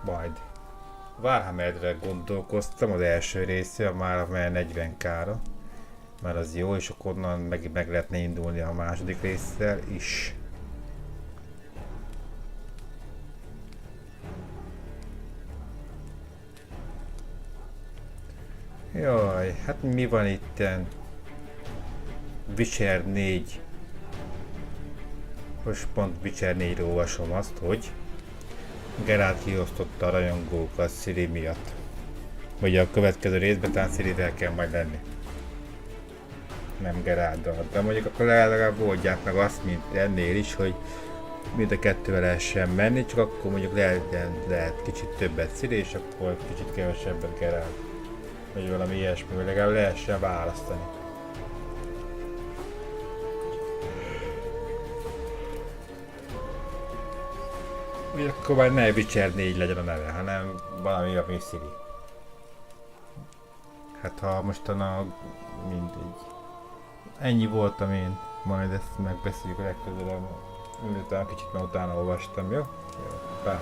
majd. Warhammerre gondolkoztam az első része, már a 40k-ra. Már az jó, és akkor onnan meg lehetne indulni a második résszel is. Jaj, hát mi van itten? Witcher 4. Most pont Witcher 4-ről olvasom azt, hogy Geralt kiosztotta a rajongókat Ciri miatt. Ugye a következő részben talán Cirivel kell majd lenni. Nem Geralttal. De mondjuk akkor legalább oldják meg azt, mint ennél is, hogy mind a kettővel lehessen menni, csak akkor mondjuk lehet kicsit többet Ciri, és akkor kicsit kevesebbet Geralt. Vagy valami ilyesmi, hogy legalább lehessen választani. Úgy akkor már ne Witcher 4 legyen a neve, hanem valami ami Ciri. Hát ha mostan mindegy. Ennyi voltam én, majd ezt megbeszéljük a legközelebb. Miután kicsit már utána olvastam, jó? Jó, bye.